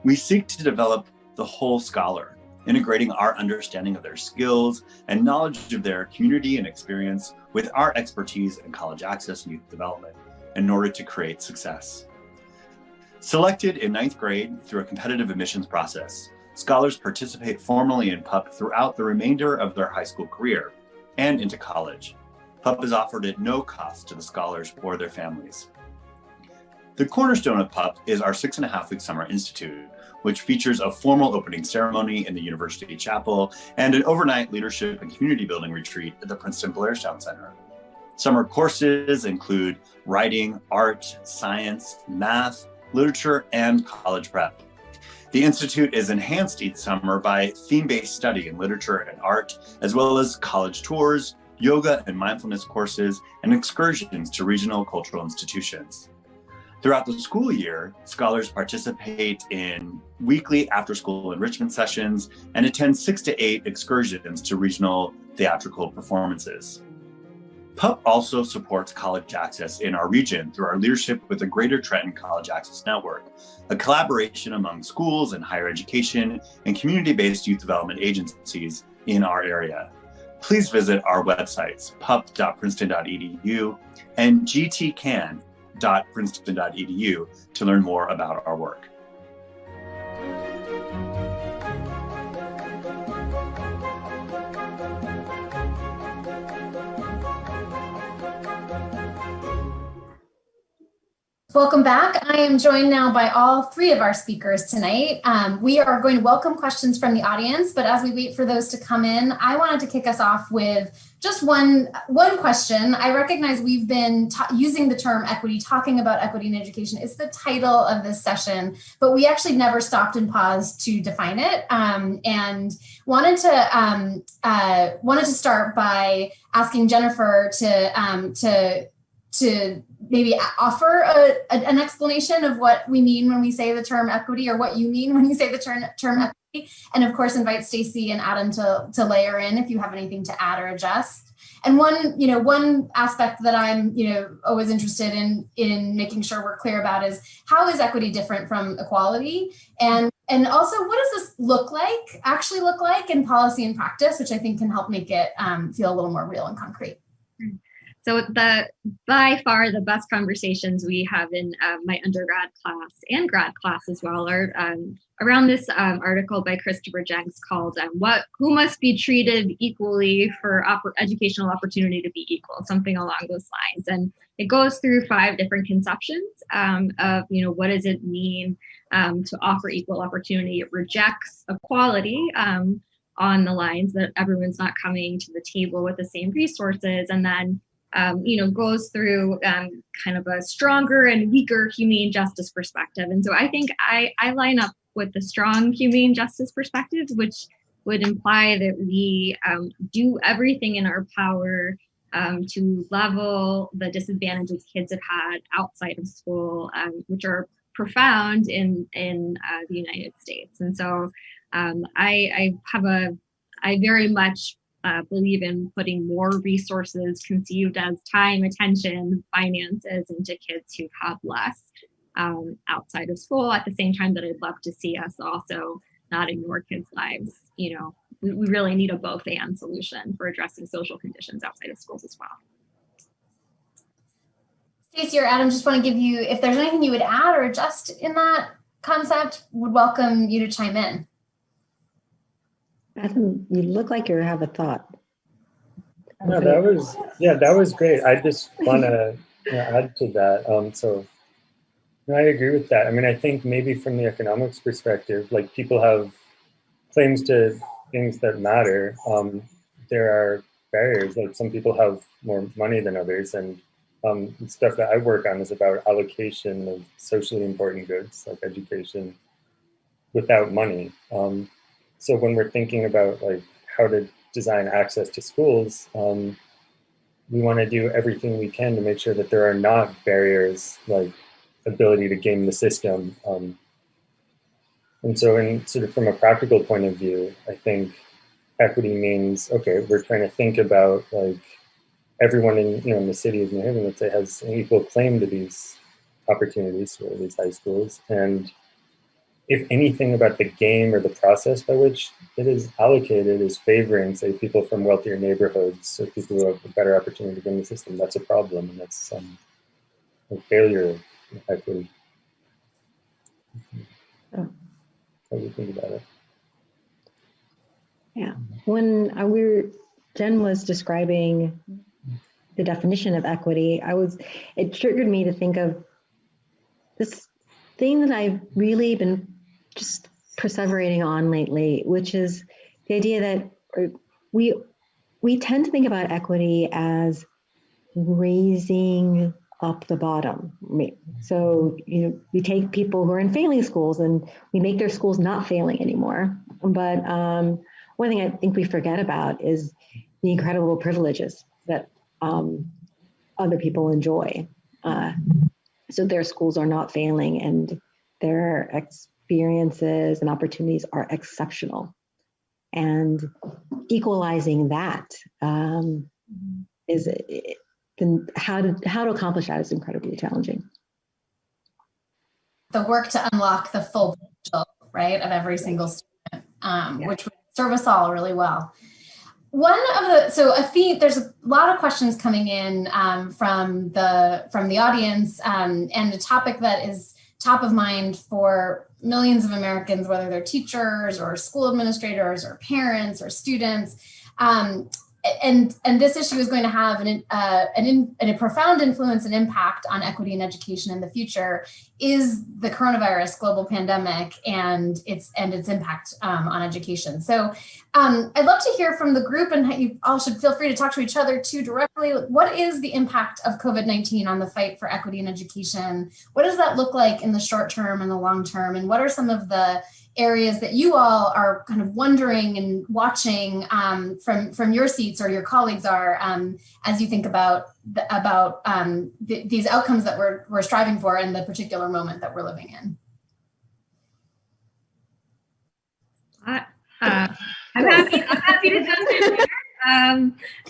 We seek to develop the whole scholar, integrating our understanding of their skills and knowledge of their community and experience with our expertise in college access and youth development in order to create success. Selected in 9th grade through a competitive admissions process, scholars participate formally in PUP throughout the remainder of their high school career and into college. PUP is offered at no cost to the scholars or their families. The cornerstone of PUP is our 6.5-week summer institute, which features a formal opening ceremony in the University Chapel and an overnight leadership and community building retreat at the Princeton Blairstown Center. Summer courses include writing, art, science, math, literature, and college prep. The Institute is enhanced each summer by theme-based study in literature and art, as well as college tours, yoga and mindfulness courses, and excursions to regional cultural institutions. Throughout the school year, scholars participate in weekly after-school enrichment sessions and attend 6 to 8 excursions to regional theatrical performances. PUP also supports college access in our region through our leadership with the Greater Trenton College Access Network, a collaboration among schools and higher education and community-based youth development agencies in our area. Please visit our websites, pup.princeton.edu and gtcan.princeton.edu to learn more about our work.
Welcome back. I am joined now by all 3 of our speakers tonight. We are going to welcome questions from the audience, but as we wait for those to come in, I wanted to kick us off with just one question. I recognize we've been using the term equity, talking about equity in education. It's the title of this session, but we actually never stopped and paused to define it, and wanted to start by asking Jennifer to maybe offer an explanation of what we mean when we say the term equity, or what you mean when you say the term equity. And of course, invite Stacey and Adam to layer in if you have anything to add or adjust. And one aspect that I'm, always interested in making sure we're clear about is, how is equity different from equality? And also, what does this actually look like in policy and practice, which I think can help make it feel a little more real and concrete.
So by far the best conversations we have in my undergrad class and grad class as well are around this article by Christopher Jennings called "Who Must Be Treated Equally for Educational Opportunity to Be Equal," something along those lines. And it goes through 5 different conceptions of what does it mean to offer equal opportunity. It rejects equality on the lines that everyone's not coming to the table with the same resources, and then goes through kind of a stronger and weaker humane justice perspective. And so I think I line up with the strong humane justice perspective, which would imply that we do everything in our power to level the disadvantages kids have had outside of school, which are profound in the United States. And so I very much believe in putting more resources conceived as time, attention, finances into kids who have less outside of school, at the same time that I'd love to see us also not ignore kids' lives. We really need a both and solution for addressing social conditions outside of schools as well.
Stacey or Adam, just want to give you, if there's anything you would add or adjust in that concept, would welcome you to chime in.
Adam, you look like you have a thought.
No, that was great. I just want to add to that. So I agree with that. I mean, I think maybe from the economics perspective, like people have claims to things that matter. There are barriers. Like some people have more money than others, and stuff that I work on is about allocation of socially important goods like education without money. So when we're thinking about like how to design access to schools, we want to do everything we can to make sure that there are not barriers like ability to game the system. And so in sort of from a practical point of view, I think equity means, okay, we're trying to think about like everyone in the city of New Haven, let's say, has an equal claim to these opportunities for these high schools. And if anything about the game or the process by which it is allocated is favoring, say, people from wealthier neighborhoods or people who have a better opportunity to game the system, that's a problem, and that's a failure of equity. How do you think about it?
Yeah, when Jen was describing the definition of equity, it triggered me to think of this thing that I've really been just perseverating on lately, which is the idea that we tend to think about equity as raising up the bottom. So, we take people who are in failing schools and we make their schools not failing anymore. But one thing I think we forget about is the incredible privileges that other people enjoy. So their schools are not failing and their experiences and opportunities are exceptional. And equalizing that how to accomplish that is incredibly challenging.
The work to unlock the full potential, right, of every single student, which would serve us all really well. There's a lot of questions coming in from the audience, and a topic that is top of mind for millions of Americans, whether they're teachers or school administrators or parents or students. And this issue is going to have a profound influence and impact on equity in education in the future, is the coronavirus global pandemic and its impact on education. So I'd love to hear from the group, and you all should feel free to talk to each other too directly. What is the impact of COVID-19 on the fight for equity in education? What does that look like in the short term and the long term? And what are some of the areas that you all are kind of wondering and watching from your seats, or your colleagues are, as you think about these outcomes that we're striving for in the particular moment that we're living in?
I'm happy to jump in here.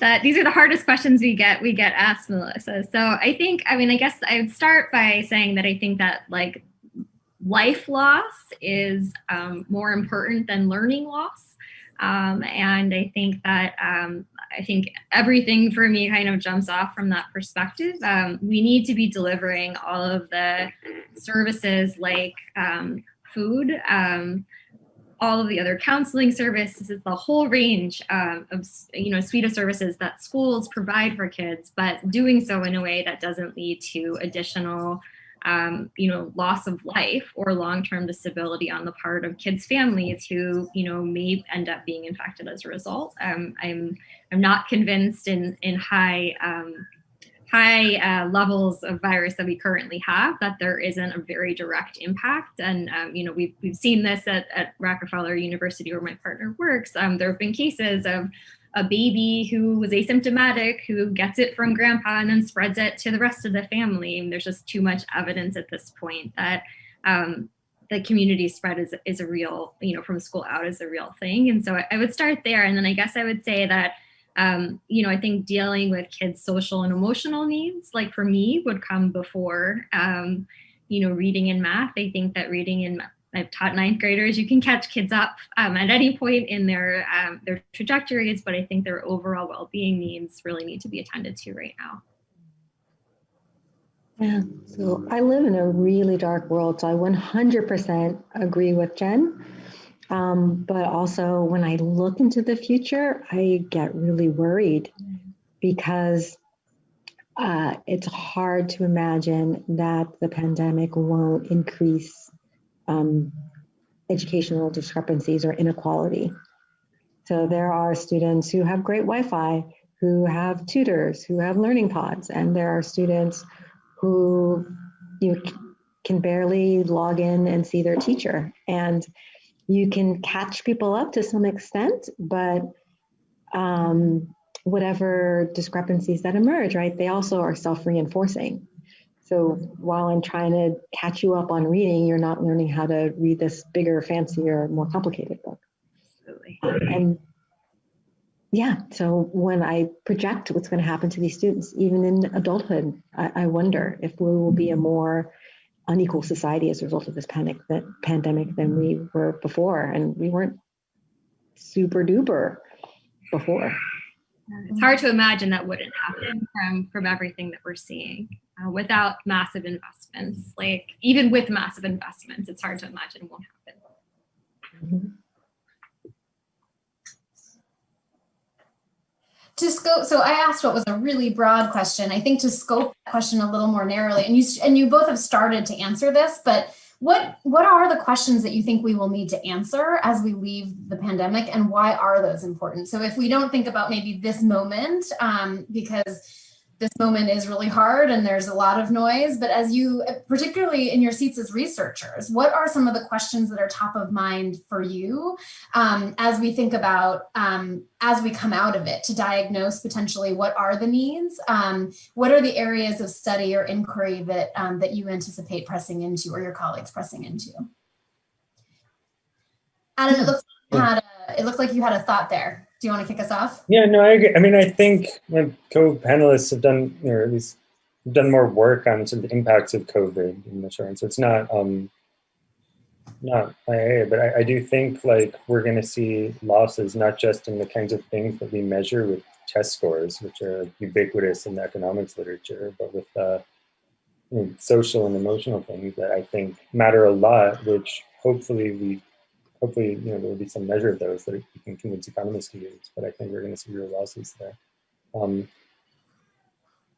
That these are the hardest questions we get asked, Melissa. So I guess I would start by saying that I think that like life loss is more important than learning loss. And I think that everything for me kind of jumps off from that perspective. We need to be delivering all of the services like food, all of the other counseling services, the whole range of suite of services that schools provide for kids, but doing so in a way that doesn't lead to additional loss of life or long-term disability on the part of kids' families who, may end up being infected as a result. I'm not convinced in high high levels of virus that we currently have, that there isn't a very direct impact. And we've seen this at Rockefeller University, where my partner works. There have been cases of a baby who was asymptomatic, who gets it from grandpa and then spreads it to the rest of the family. And there's just too much evidence at this point that the community spread is a real, from school out is a real thing. And so I would start there. And then I guess I would say that I think dealing with kids' social and emotional needs, like for me, would come before, reading and math. I think that reading and I've taught ninth graders, you can catch kids up at any point in their trajectories, but I think their overall well-being needs really need to be attended to right now.
Yeah, so I live in a really dark world, so I 100% agree with Jen. But also when I look into the future, I get really worried because it's hard to imagine that the pandemic won't increase educational discrepancies or inequality. So there are students who have great Wi-Fi, who have tutors, who have learning pods, and there are students who can barely log in and see their teacher. And you can catch people up to some extent, but whatever discrepancies that emerge, right, they also are self-reinforcing. So while I'm trying to catch you up on reading, you're not learning how to read this bigger, fancier, more complicated book.
Absolutely.
And yeah, so when I project what's going to happen to these students, even in adulthood, I wonder if we will be a more unequal society as a result of this pandemic than we were before. And we weren't super duper before.
It's hard to imagine that wouldn't happen from everything that we're seeing without massive investments. Like even with massive investments, it's hard to imagine it won't happen.
Mm-hmm.
So I asked what was a really broad question. I think to scope that question a little more narrowly, and you both have started to answer this, but what are the questions that you think we will need to answer as we leave the pandemic, and why are those important? So if we don't think about maybe this moment, because this moment is really hard and there's a lot of noise, but as you, particularly in your seats as researchers, what are some of the questions that are top of mind for you as we think about, as we come out of it, to diagnose potentially what are the needs? What are the areas of study or inquiry that, that you anticipate pressing into, or your colleagues pressing into? Adam, it looks like you had a thought there. Do you want to kick us off?
Yeah, no, I agree. I mean, I think my co-panelists have done, or at least done more work on sort of the impacts of COVID in the short run. So it's not IA, but I do think like we're going to see losses, not just in the kinds of things that we measure with test scores, which are ubiquitous in the economics literature, but with social and emotional things that I think matter a lot, which hopefully there will be some measure of those that we can convince economists to use, but I think we're going to see real losses there. So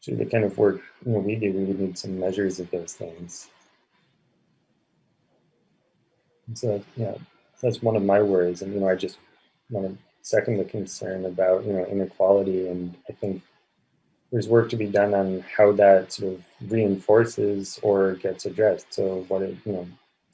the kind of work we do, we would need some measures of those things. And so yeah, that's one of my worries, and I just want to second the concern about inequality, and I think there's work to be done on how that sort of reinforces or gets addressed. So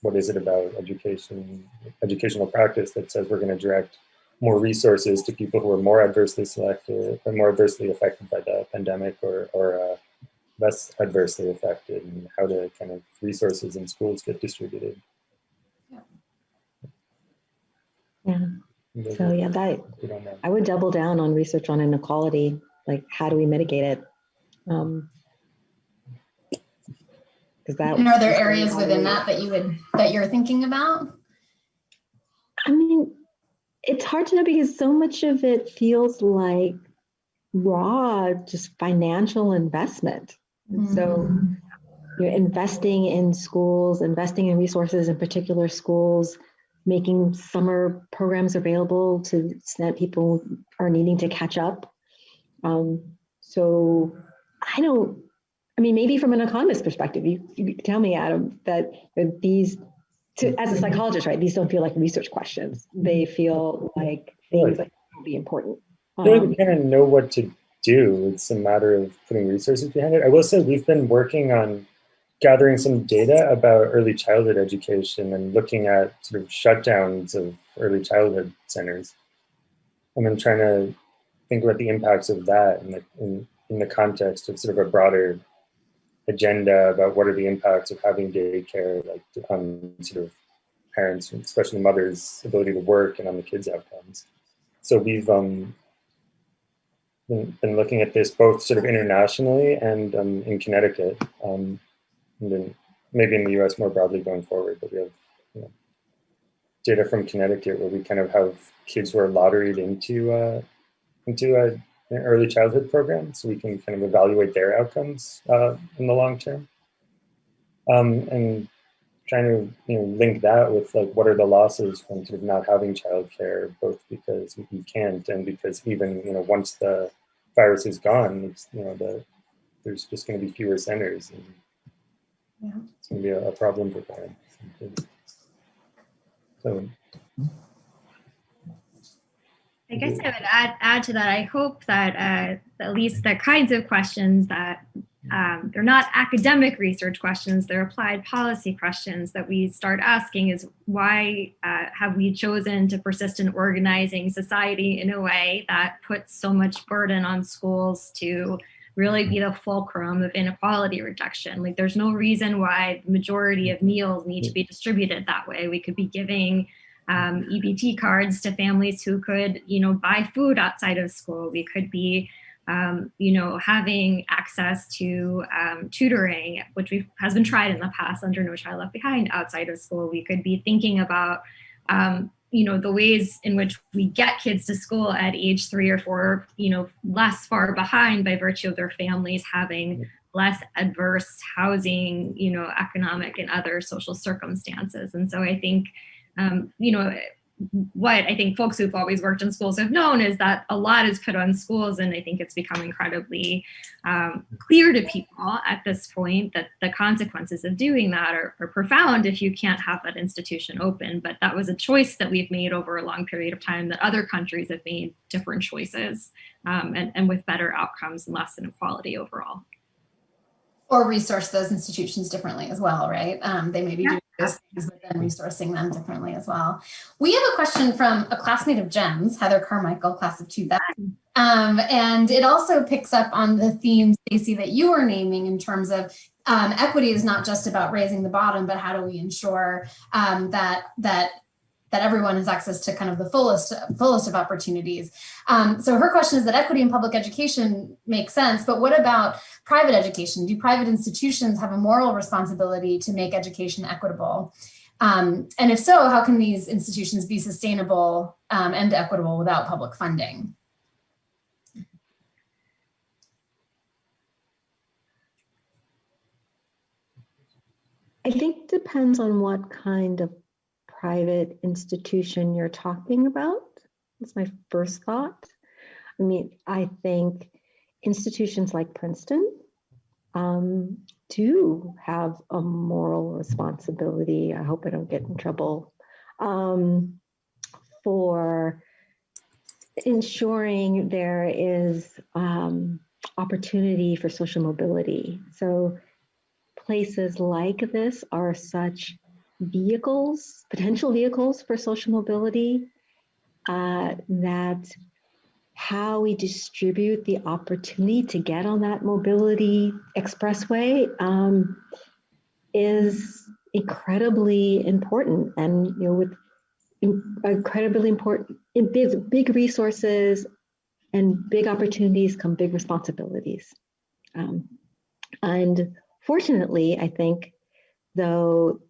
what is it about educational practice that says we're going to direct more resources to people who are more adversely selected or more adversely affected by the pandemic, or less adversely affected, and how do kind of resources in schools get distributed?
Yeah. So yeah, I would double down on research on inequality. Like, how do we mitigate it?
And are there areas within that you're thinking about?
I mean, it's hard to know because so much of it feels like raw, just financial investment. Mm-hmm. So you're investing in schools, investing in resources in particular schools, making summer programs available to the extent people are needing to catch up. So maybe from an economist perspective, you tell me, Adam, that these, as a psychologist, right, these don't feel like research questions. They feel like things that will be important.
We kind of know what to do. It's a matter of putting resources behind it. I will say we've been working on gathering some data about early childhood education and looking at sort of shutdowns of early childhood centers. And I'm trying to think about the impacts of that in the context of sort of a broader agenda about what are the impacts of having daycare, like on sort of parents, especially mothers' ability to work and on the kids' outcomes. So we've been looking at this both sort of internationally and in Connecticut, and then maybe in the US more broadly going forward. But we have data from Connecticut where we kind of have kids who are lotteried into an early childhood program, so we can kind of evaluate their outcomes in the long term, and trying to link that with like what are the losses from sort of not having childcare, both because we can't and because even once the virus is gone, it's there's just going to be fewer centers, and it's going to be a problem for parents and kids. So.
I guess I would add to that. I hope that at least the kinds of questions that they're not academic research questions, they're applied policy questions that we start asking is why have we chosen to persist in organizing society in a way that puts so much burden on schools to really be the fulcrum of inequality reduction? Like there's no reason why the majority of meals need to be distributed that way. We could be giving EBT cards to families who could, buy food outside of school. We could be, having access to tutoring, which has been tried in the past under No Child Left Behind outside of school. We could be thinking about, the ways in which we get kids to school at age 3 or 4, less far behind by virtue of their families having less adverse housing, economic and other social circumstances. And so I think, what I think folks who've always worked in schools have known is that a lot is put on schools, and I think it's become incredibly clear to people at this point that the consequences of doing that are profound if you can't have that institution open. But that was a choice that we've made over a long period of time, that other countries have made different choices and with better outcomes and less inequality overall.
Or resource those institutions differently as well, right? They may be doing those things, but then resourcing them differently as well. We have a question from a classmate of Jen's, Heather Carmichael, class of 2000. And it also picks up on the theme, Stacey, that you were naming in terms of equity is not just about raising the bottom, but how do we ensure that everyone has access to kind of the fullest of opportunities. So her question is that equity in public education makes sense, but what about private education? Do private institutions have a moral responsibility to make education equitable? And if so, how can these institutions be sustainable and equitable without public funding?
I think it depends on what kind of private institution you're talking about. That's my first thought. I mean, I think institutions like Princeton do have a moral responsibility. I hope I don't get in trouble for ensuring there is opportunity for social mobility. So places like this are such vehicles, potential vehicles for social mobility, that how we distribute the opportunity to get on that mobility expressway is incredibly important. And with incredibly important, in big resources and big opportunities come big responsibilities. And fortunately, I think, though,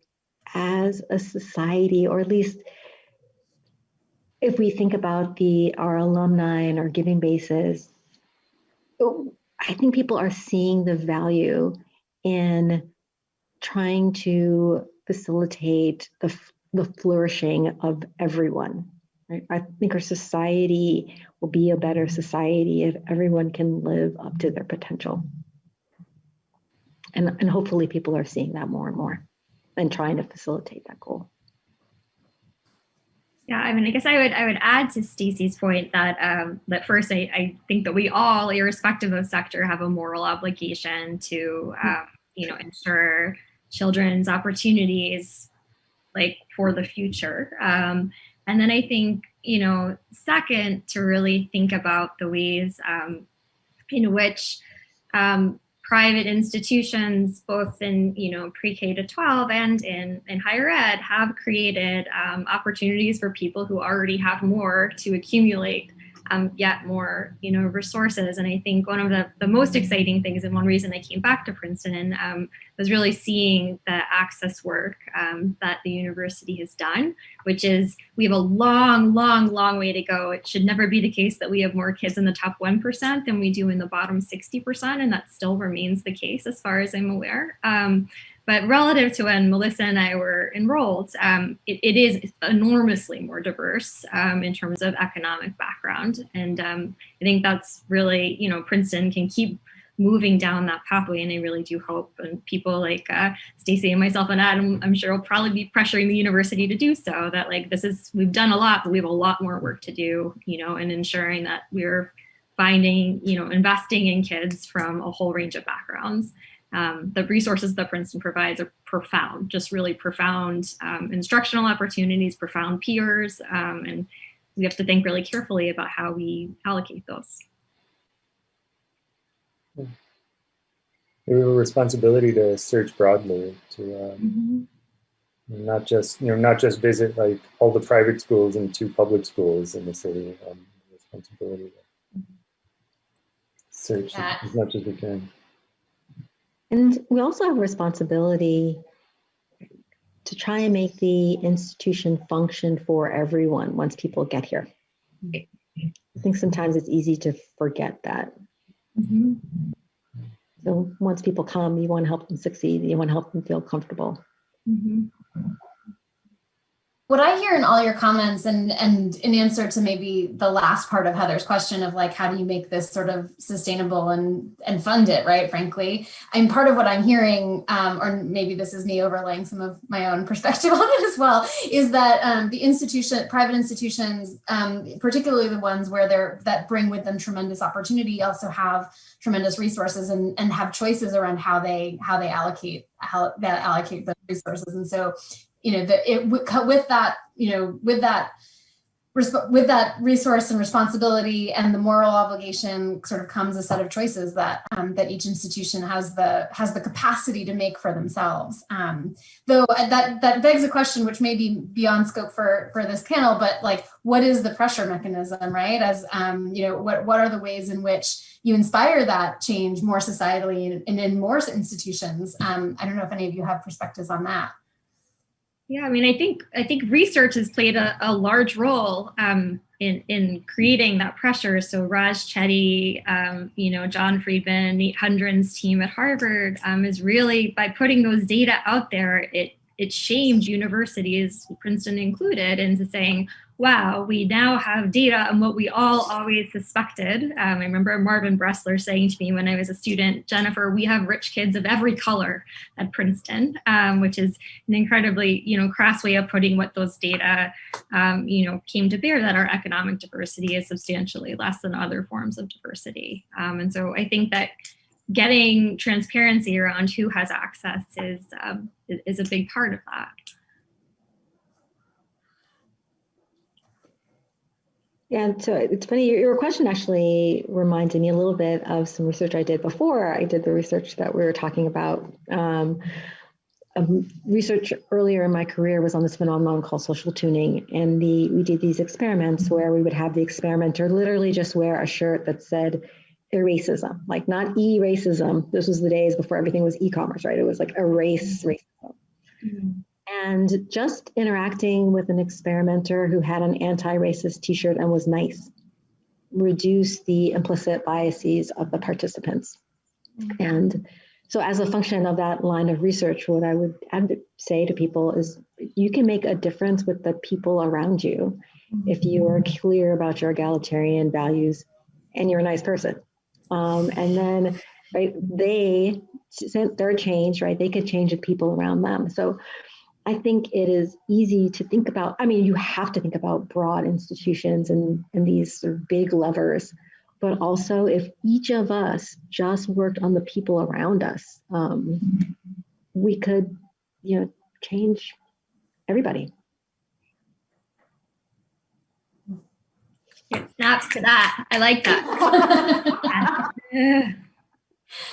as a society, or at least if we think about our alumni and our giving bases, I think people are seeing the value in trying to facilitate the flourishing of everyone. Right? I think our society will be a better society if everyone can live up to their potential. And hopefully people are seeing that more and more and trying to facilitate that goal.
Yeah, I mean, I guess I would add to Stacey's point that that first, I think that we all, irrespective of sector, have a moral obligation to ensure children's opportunities like for the future. And then I think second, to really think about the ways in which private institutions, both in pre-K to 12 and in higher ed, have created opportunities for people who already have more to accumulate yet more resources. And I think one of the most exciting things, and one reason I came back to Princeton, was really seeing the access work that the university has done, which is we have a long way to go. It should never be the case that we have more kids in the top 1% than we do in the bottom 60%, and that still remains the case as far as I'm aware. But relative to when Melissa and I were enrolled, it is enormously more diverse in terms of economic background. And I think that's really, Princeton can keep moving down that pathway. And I really do hope, and people like Stacey and myself and Adam, I'm sure will probably be pressuring the university to do so, that we've done a lot, but we have a lot more work to do, in ensuring that we're finding, investing in kids from a whole range of backgrounds. The resources that Princeton provides are profound, just really profound instructional opportunities, profound peers, and we have to think really carefully about how we allocate those.
We have a responsibility to search broadly, to not just visit like all the private schools and 2 public schools in the city. Responsibility to search as much as we can.
And we also have a responsibility to try and make the institution function for everyone once people get here. I think sometimes it's easy to forget that. So once people come, you want to help them succeed, you want to help them feel comfortable.
What I hear in all your comments, and in answer to maybe the last part of Heather's question of how do you make this sort of sustainable and fund it, right? Frankly, part of what I'm hearing, or maybe this is me overlaying some of my own perspective on it as well, is that private institutions, particularly the ones where that bring with them tremendous opportunity, also have tremendous resources and have choices around how they allocate those resources. And so, with that resource and responsibility and the moral obligation sort of comes a set of choices that each institution has the capacity to make for themselves. Though that begs a question which may be beyond scope for this panel, but what is the pressure mechanism, right? As what are the ways in which you inspire that change more societally and in more institutions? I don't know if any of you have perspectives on that.
Yeah, I mean, I think research has played a large role in creating that pressure. So Raj Chetty, John Friedman, Nate Hundren's team at Harvard is really, by putting those data out there, it shamed universities, Princeton included, into saying, wow, we now have data on what we all always suspected. I remember Marvin Bressler saying to me when I was a student, Jennifer, we have rich kids of every color at Princeton, which is an incredibly, crass way of putting what those data, came to bear, that our economic diversity is substantially less than other forms of diversity. And so I think that getting transparency around who has access is a big part of that.
Yeah, so it's funny, your question actually reminded me a little bit of some research I did before I did the research that we were talking about. Research earlier in my career was on this phenomenon called social tuning. And we did these experiments where we would have the experimenter literally just wear a shirt that said eracism, not e-racism. This was the days before everything was e-commerce, right? It was erase racism. And just interacting with an experimenter who had an anti-racist t-shirt and was nice reduced the implicit biases of the participants. And so as a function of that line of research, what I would say to people is you can make a difference with the people around you if you are clear about your egalitarian values and you're a nice person. And then, right, their change, right, they could change the people around them. So I think it is easy to think about, I mean, you have to think about broad institutions and these sort of big levers, but also if each of us just worked on the people around us, we could, change everybody.
Snaps to that. I like that.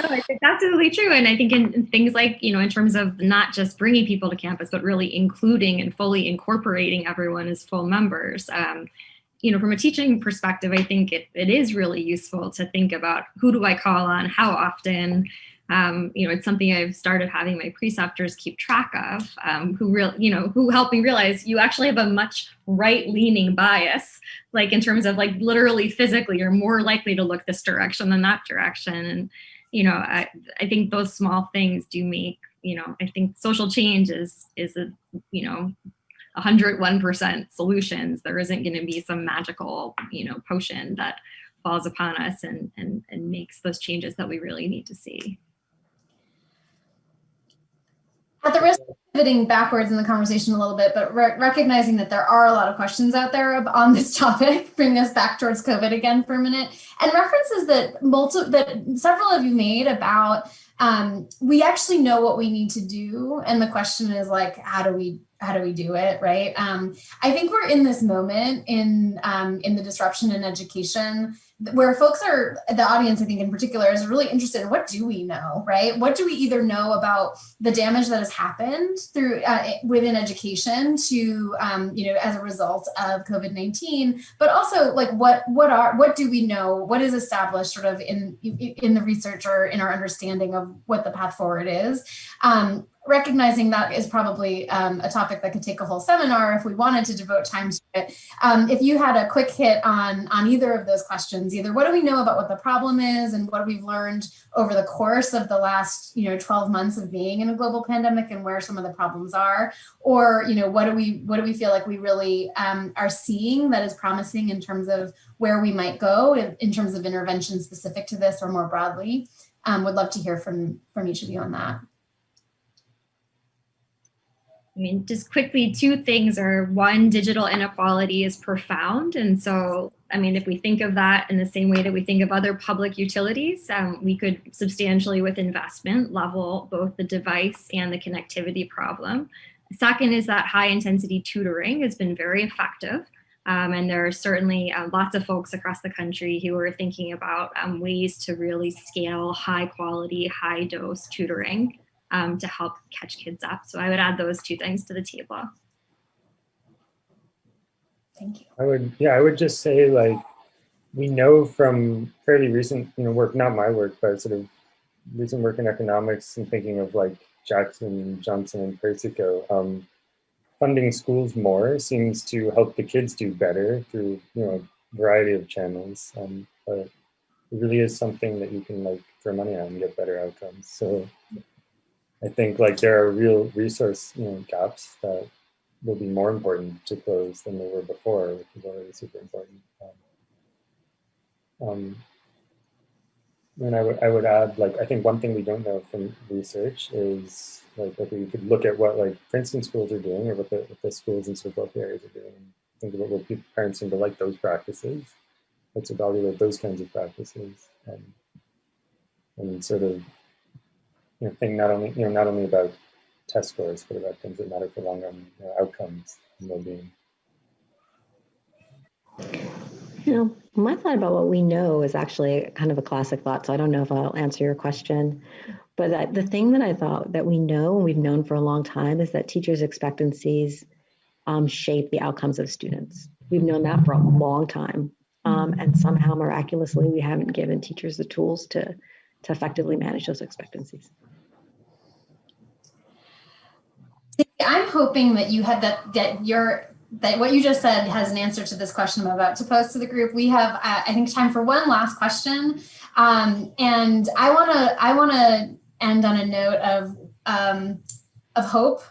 Oh, it's absolutely true. And I think in things like, in terms of not just bringing people to campus, but really including and fully incorporating everyone as full members. From a teaching perspective, I think it is really useful to think about who do I call on, how often. It's something I've started having my preceptors keep track of, who help me realize you actually have a much right-leaning bias, like in terms of like literally physically, you're more likely to look this direction than that direction. And, I think those small things do make, I think social change is a, 101% solutions. There isn't going to be some magical, potion that falls upon us and makes those changes that we really need to see.
At the risk of pivoting backwards in the conversation a little bit, but recognizing that there are a lot of questions out there on this topic, bring us back towards COVID again for a minute, and references that several of you made about we actually know what we need to do, and the question is like, how do we do it, right? I think we're in this moment in the disruption in education where folks are, the audience, I think in particular, is really interested in what do we know, right? What do we either know about the damage that has happened through within education to, as a result of COVID-19, but also like what do we know? What is established sort of in the research or in our understanding of what the path forward is? Recognizing that is probably a topic that could take a whole seminar if we wanted to devote time to it. If you had a quick hit on either of those questions, either what do we know about what the problem is and what we've learned over the course of the last 12 months of being in a global pandemic and where some of the problems are, or what do we feel like we really are seeing that is promising in terms of where we might go in terms of intervention specific to this or more broadly. Would love to hear from each of you on that.
I mean, just quickly, two things are, one, digital inequality is profound. And so, I mean, if we think of that in the same way that we think of other public utilities, we could substantially, with investment, level both the device and the connectivity problem. Second is that high intensity tutoring has been very effective. And there are certainly lots of folks across the country who are thinking about ways to really scale high quality, high dose tutoring to help catch kids up. So I would add those two things to the table.
Thank you.
I would just say, like, we know from fairly recent, work, not my work, but sort of recent work in economics and thinking of like Jackson, Johnson, and Persico, funding schools more seems to help the kids do better through, a variety of channels. But it really is something that you can like throw money at and get better outcomes. So I think like there are real resource gaps that will be more important to close than they were before, which is already super important. And I would add, like, I think one thing we don't know from research is like if we could look at what like Princeton schools are doing or what the schools in sort of areas are doing, think about what parents seem to like those practices. Let's evaluate those kinds of practices and sort of think not only about test scores, but about things that matter for long-run outcomes and well-being.
My thought about what we know is actually kind of a classic thought, so I don't know if I'll answer your question. But the thing that I thought that we know and we've known for a long time is that teachers' expectancies shape the outcomes of students. We've known that for a long time. And somehow miraculously, we haven't given teachers the tools to effectively manage those expectancies.
I'm hoping that you had that what you just said has an answer to this question I'm about to pose to the group. We have, I think, time for one last question, and I want to end on a note of hope.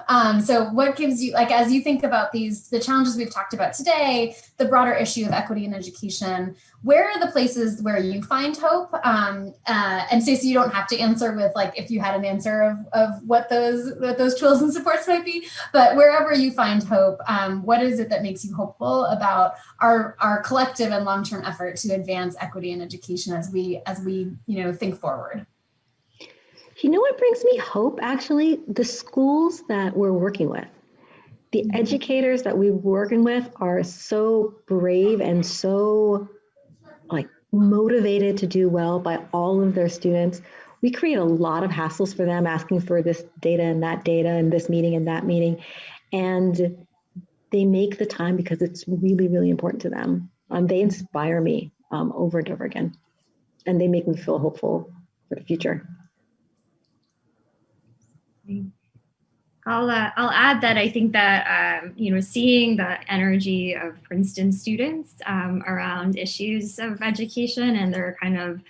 So what gives you, like, as you think about the challenges we've talked about today, the broader issue of equity in education, where are the places where you find hope? And Stacey, you don't have to answer with like, if you had an answer of what those tools and supports might be, but wherever you find hope, what is it that makes you hopeful about our collective and long-term effort to advance equity in education as we think forward?
You know what brings me hope, actually? The schools that we're working with. The educators that we're working with are so brave and so motivated to do well by all of their students. We create a lot of hassles for them, asking for this data and that data and this meeting and that meeting. And they make the time because it's really, really important to them. They inspire me over and over again. And they make me feel hopeful for the future.
I'll add that I think that seeing the energy of Princeton students around issues of education and their kind of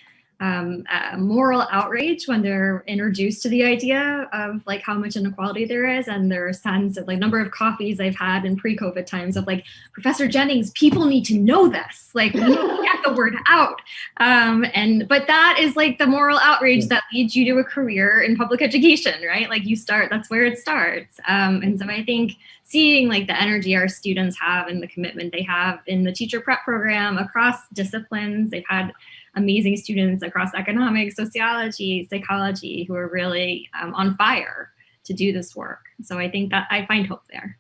moral outrage when they're introduced to the idea of like how much inequality there is, and their sense of like number of coffees I've had in pre-COVID times of like, Professor Jennings, people need to know this, like we need to get the word out. But that is like the moral outrage that leads you to a career in public education, right? Like that's where it starts. And so I think seeing like the energy our students have and the commitment they have in the teacher prep program across disciplines, they've had amazing students across economics, sociology, psychology, who are really on fire to do this work. So I think that I find hope there.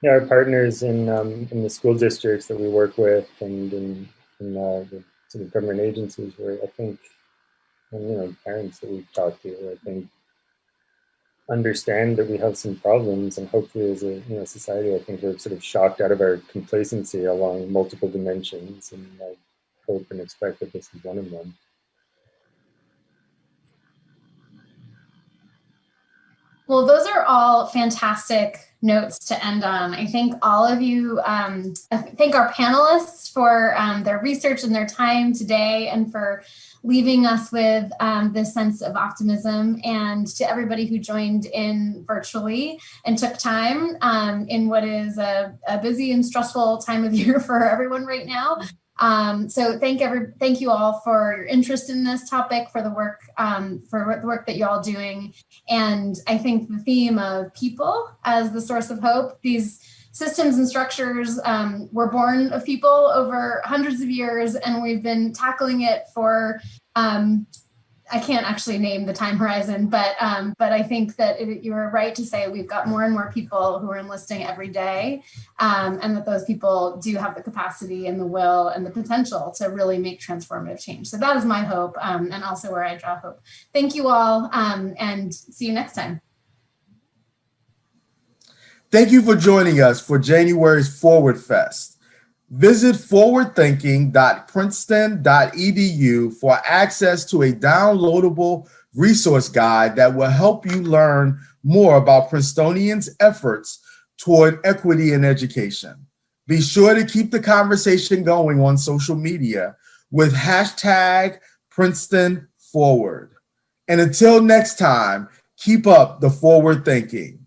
Our partners in the school districts that we work with and in the sort of government agencies, where I think, and, parents that we've talked to, I think, understand that we have some problems, and hopefully as a society, I think we're sort of shocked out of our complacency along multiple dimensions, and I hope and expect that this is one of them.
Well, those are all fantastic notes to end on. I thank all of you. I thank our panelists for their research and their time today, and for leaving us with this sense of optimism, and to everybody who joined in virtually and took time in what is a busy and stressful time of year for everyone right now. So thank you all for your interest in this topic, for the work that you're all doing. And I think the theme of people as the source of hope, these systems and structures were born of people over hundreds of years, and we've been tackling it for, I can't actually name the time horizon, but I think that you were right to say we've got more and more people who are enlisting every day, and that those people do have the capacity and the will and the potential to really make transformative change. So that is my hope, and also where I draw hope. Thank you all, and see you next time.
Thank you for joining us for January's Forward Fest. Visit forwardthinking.princeton.edu for access to a downloadable resource guide that will help you learn more about Princetonians' efforts toward equity in education. Be sure to keep the conversation going on social media with #PrincetonForward. And until next time, keep up the forward thinking.